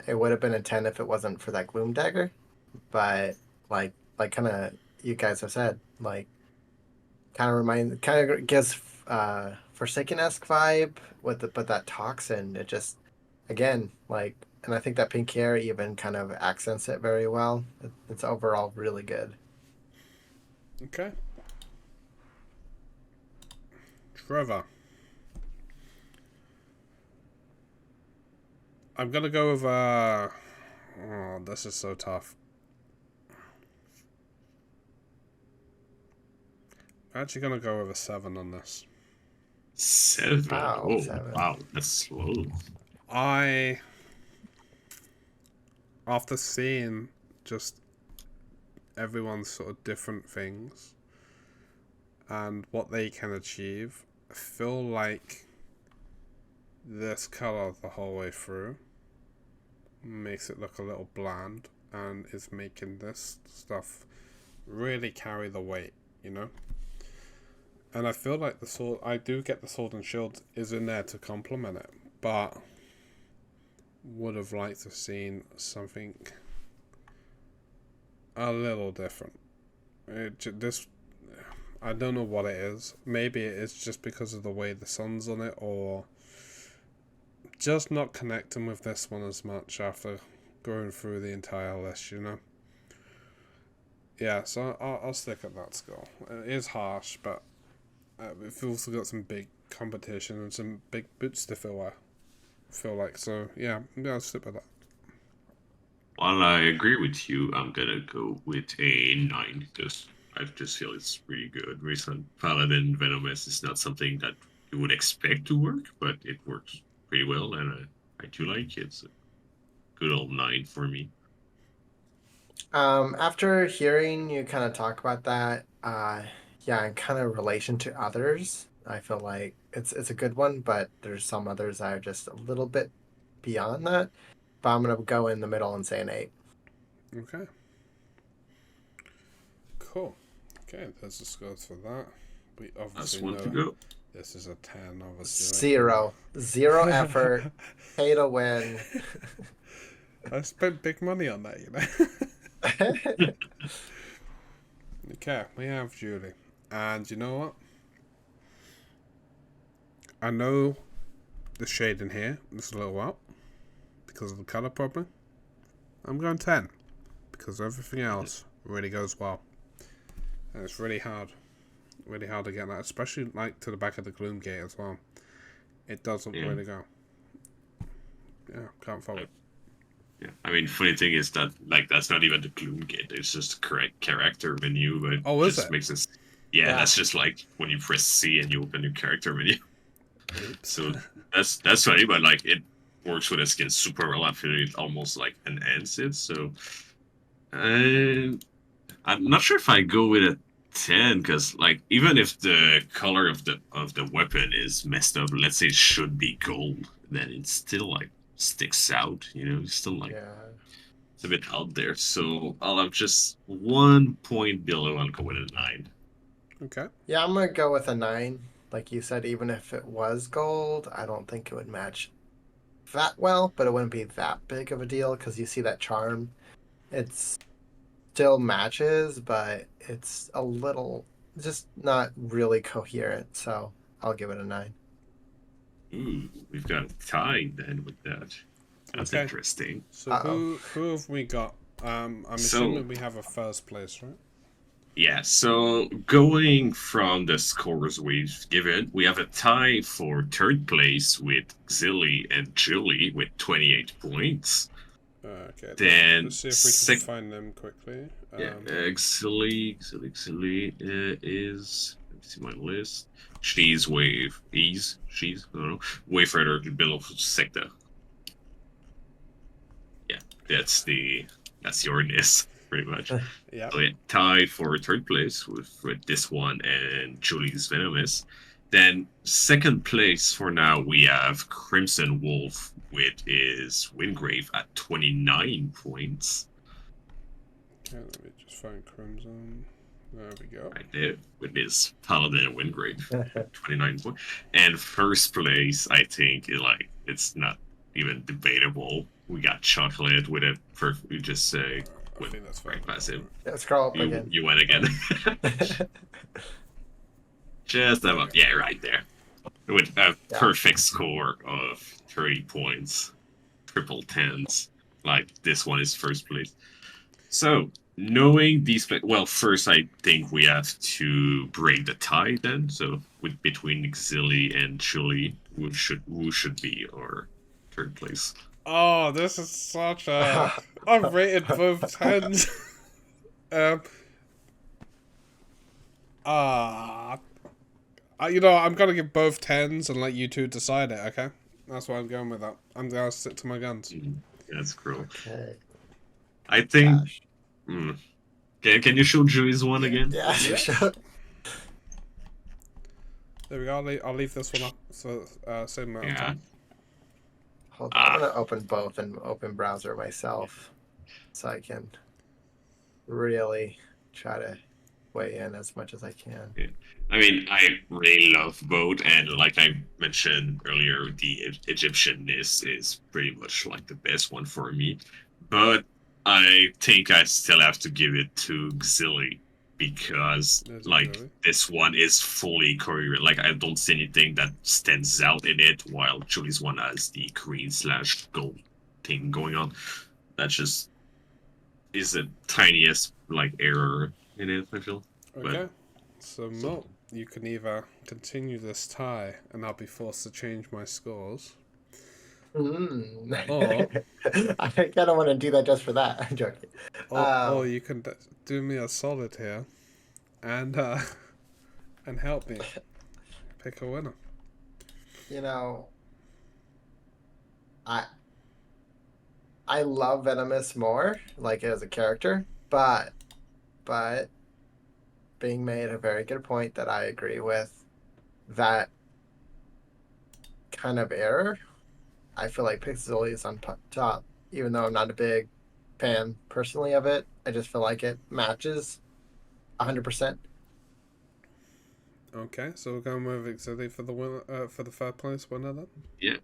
It would have been a 10 if it wasn't for that Gloom Dagger, but kind of you guys have said, like kind of gives Forsaken-esque vibe with but that toxin. It just again and I think that pink hair even kind of accents it very well. It's overall really good. Okay. Trevor. I'm gonna go with oh, this is so tough. I'm actually gonna go with a 7 on this. 7. Wow, Oh 7. wow, that's slow. After seeing just everyone's sort of different things and what they can achieve, I feel like this color the whole way through makes it look a little bland and is making this stuff really carry the weight, you know? And I feel like the sword, I do get the sword and shield is in there to complement it, but would have liked to have seen something a little different. I don't know what it is. Maybe it is just because of the way the sun's on it, or just not connecting with this one as much after going through the entire list, you know? Yeah, so I'll stick at that score. It is harsh, but we've also got some big competition and some big boots to fill like. So yeah, I'll stick with that. While I agree with you, I'm gonna go with a 9, because I just feel it's really good. Recent Paladin Venomous is not something that you would expect to work, but it works pretty well, and I do like it. It's a good old 9 for me. After hearing you kind of talk about that, yeah, in kind of relation to others, I feel like it's a good one, but there's some others that are just a little bit beyond that. But I'm gonna go in the middle and say an 8. Okay. Cool. Okay, there's the scores for that. We That's obviously one to know go. this is a 10, obviously. Zero effort, pay to win. I spent big money on that, you know. Okay, we have Julie. And you know what? I know the shade in here is a little out because of the colour problem. I'm going 10 because everything else really goes well. And it's really hard to get that, especially like to the back of the Gloom Gate as well. It doesn't really go. Yeah, can't follow it. Yeah, I mean, funny thing is that like that's not even the Gloom kit. It's just the correct character menu, but Oh, is just it? makes it. Yeah, Yeah. that's just like when you press C and you open your character menu. Oops. So that's funny, but like it works with a skin super well. I feel it almost like enhances it. So I'm not sure if I go with a 10 because like even if the color of the weapon is messed up, let's say it should be gold, then it still like sticks out. It's still like Yeah. it's a bit out there. So I'll have just 1 point below. I'll go with a 9. Okay. Yeah, I'm gonna go with a 9. Like you said, even if it was gold, I don't think it would match that well, but it wouldn't be that big of a deal because you see that charm. It's still matches, but it's a little just not really coherent. So I'll give it a 9. Ooh, we've got a tie then with that. That's Okay. interesting. So Uh-oh. who have we got? I'm So- assuming we have a first place, right? Yeah, so going from the scores we've given, we have a tie for third place with Xilly and Julie with 28 points. Okay. Then Let's see if we can find them quickly. Yeah, Xilly is. Let me see my list. She's she's, I don't know. Wayfinder, the Bill of Sekta. Yeah, that's your list, pretty much. Yeah. So yeah, tied for third place with this one and Julie's Venomous. Then second place for now we have Crimson Wolf with his Wingrave at 29 points. Okay, let me just find Crimson. There we go. Right there with his Paladin and Wingrave, 29 points. And first place, I think, it's not even debatable. We got Chocolate with a you just say I think that's right past him. Yeah, scroll up You again. you went again. Just about right there. With a perfect score of 30 points. Triple tens. Like this one is first place. So knowing these well, first I think we have to break the tie then. So between Xilly and Chili, who should be our third place. Oh, this is such a... I've rated both 10s. I'm gonna give both 10s and let you two decide it, okay? That's why I'm going with that. I'm gonna stick to my guns. That's cruel. Okay. I think... Gosh. Can you show Julie's one again? Yeah, sure. There we go. I'll leave this one up so same amount of time. Hold on. I'm gonna open both and open browser myself, so I can really try to weigh in as much as I can. Yeah. I mean, I really love both, and like I mentioned earlier, the Egyptian is pretty much like the best one for me. But I think I still have to give it to Xilly because this one is fully coherent. Like I don't see anything that stands out in it, while Julie's one has the green/gold thing going on. That just is the tiniest like error in it, I feel. Okay. So Malt, you can either continue this tie and I'll be forced to change my scores. Or I kind of want to do that just for that. I'm joking. Or you can do me a solid here and help me pick a winner. I love Venomous more, like as a character, but Bing made a very good point that I agree with. That kind of error, I feel like Pixely is on top, even though I'm not a big fan personally of it. I just feel like it matches 100%. Okay, so we're going with Xilly for the winner, for the third place winner then. Yeah.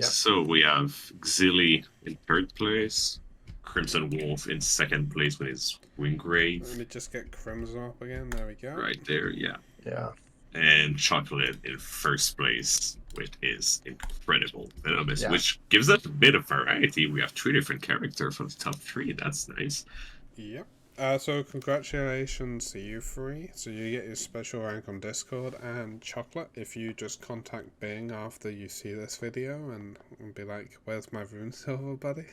So we have Xilly in third place, Crimson Wolf in second place with his Wingrave. Let me just get Crimson up again. There we go. Right there, yeah. Yeah. And Chocolate in first place with his incredible Venomous, which gives us a bit of variety. We have 3 different characters from the top 3. That's nice. Yep. So congratulations to you 3. So you get your special rank on Discord, and Chocolate, if you just contact Bing after you see this video and be like, where's my rune silver, buddy?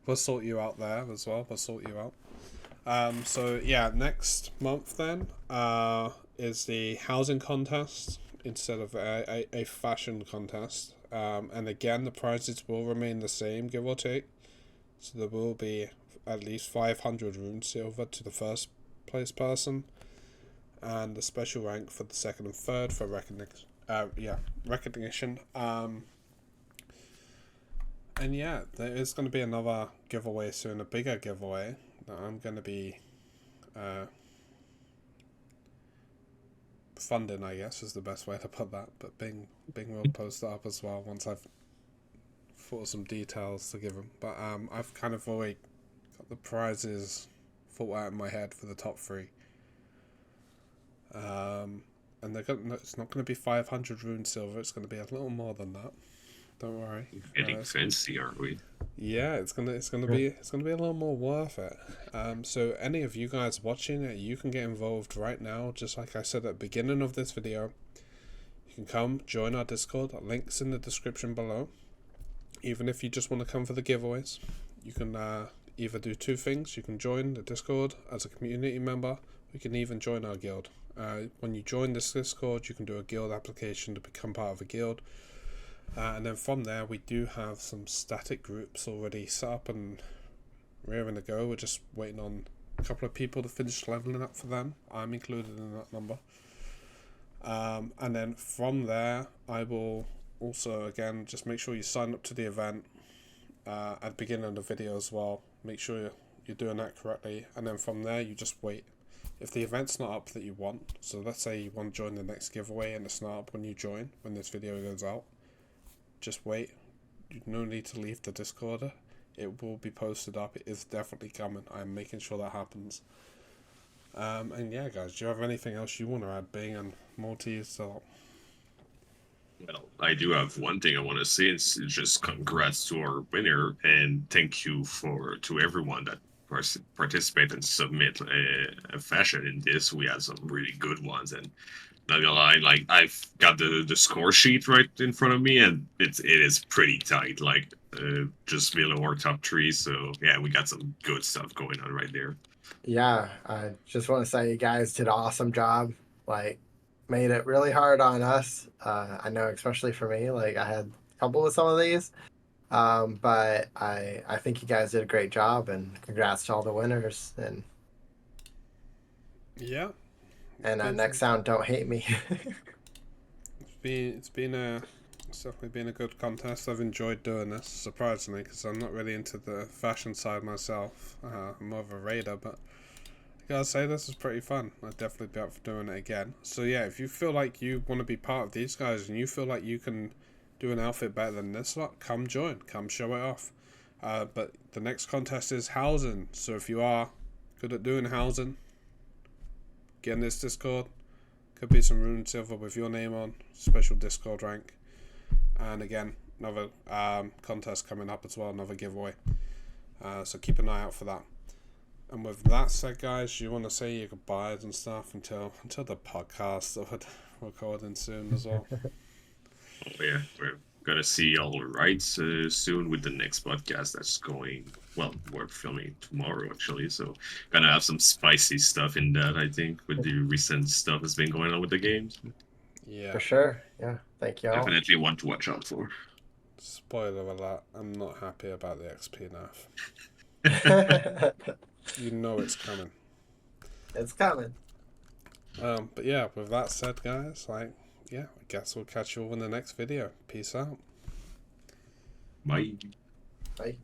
we'll sort you out there as well. We'll sort you out. So yeah, next month then is the housing contest instead of a fashion contest. And again, the prizes will remain the same, give or take. So there will be at least 500 rune silver to the first place person, and a special rank for the second and third for recognition. Recognition. And yeah, there is going to be another giveaway soon, a bigger giveaway that I'm going to be funding, I guess is the best way to put that. But Bing will post that up as well once I've thought of some details to give them. But I've kind of already got the prizes thought out in my head for the top 3. And it's not going to be 500 rune silver. It's going to be a little more than that. Don't worry. Getting fancy, aren't we? Yeah, it's gonna be a little more worth it. So any of you guys watching it, you can get involved right now. Just like I said at the beginning of this video, you can come join our Discord. Links in the description below. Even if you just want to come for the giveaways, you can either do 2 things. You can join the Discord as a community member. You can even join our guild. When you join this Discord, you can do a guild application to become part of a guild. And then from there, we do have some static groups already set up and rearing to go. We're just waiting on a couple of people to finish leveling up for them. I'm included in that number. And then from there, I will also, again, just make sure you sign up to the event at the beginning of the video as well. Make sure you're doing that correctly. And then from there, you just wait. If the event's not up that you want, so let's say you want to join the next giveaway and it's not up when you join, when this video goes out, just wait. No need to leave the Discord. It will be posted up. It is definitely coming. I'm making sure that happens. And yeah, guys, do you have anything else you want to add, Bing and Maltese? Well, I do have one thing I want to say. It's just congrats to our winner, and thank you to everyone that participate and submit a fashion in this. We had some really good ones, and not gonna lie, like I've got the score sheet right in front of me, and it is pretty tight, like just below our top 3. So yeah, we got some good stuff going on right there. Yeah, I just want to say you guys did an awesome job. Like, made it really hard on us. I know, especially for me. Like, I had a couple of some of these, but I think you guys did a great job, and congrats to all the winners. And yeah. And next sound, don't hate me. It's definitely been a good contest. I've enjoyed doing this, surprisingly, because I'm not really into the fashion side myself. I'm more of a raider, but I gotta say this is pretty fun. I'd definitely be up for doing it again. So yeah, if you feel like you want to be part of these guys and you feel like you can do an outfit better than this lot, come join, come show it off. But the next contest is housing, so if you are good at doing housing, get in this Discord. Could be some rune silver with your name on, special Discord rank. And again, another contest coming up as well, another giveaway. So keep an eye out for that. And with that said, guys, you want to say your goodbyes and stuff until the podcast of recording soon as well. Oh yeah, we're gonna see all right soon with the next podcast that's going. Well, we're filming tomorrow actually, so gonna have some spicy stuff in that. I think with the recent stuff that's been going on with the games. Yeah, for sure. Yeah, thank you all. Definitely one to watch out for. Spoiler alert: I'm not happy about the XP nerf. You know it's coming. It's coming. But yeah, with that said, guys, I guess we'll catch you all in the next video. Peace out. Bye. Bye.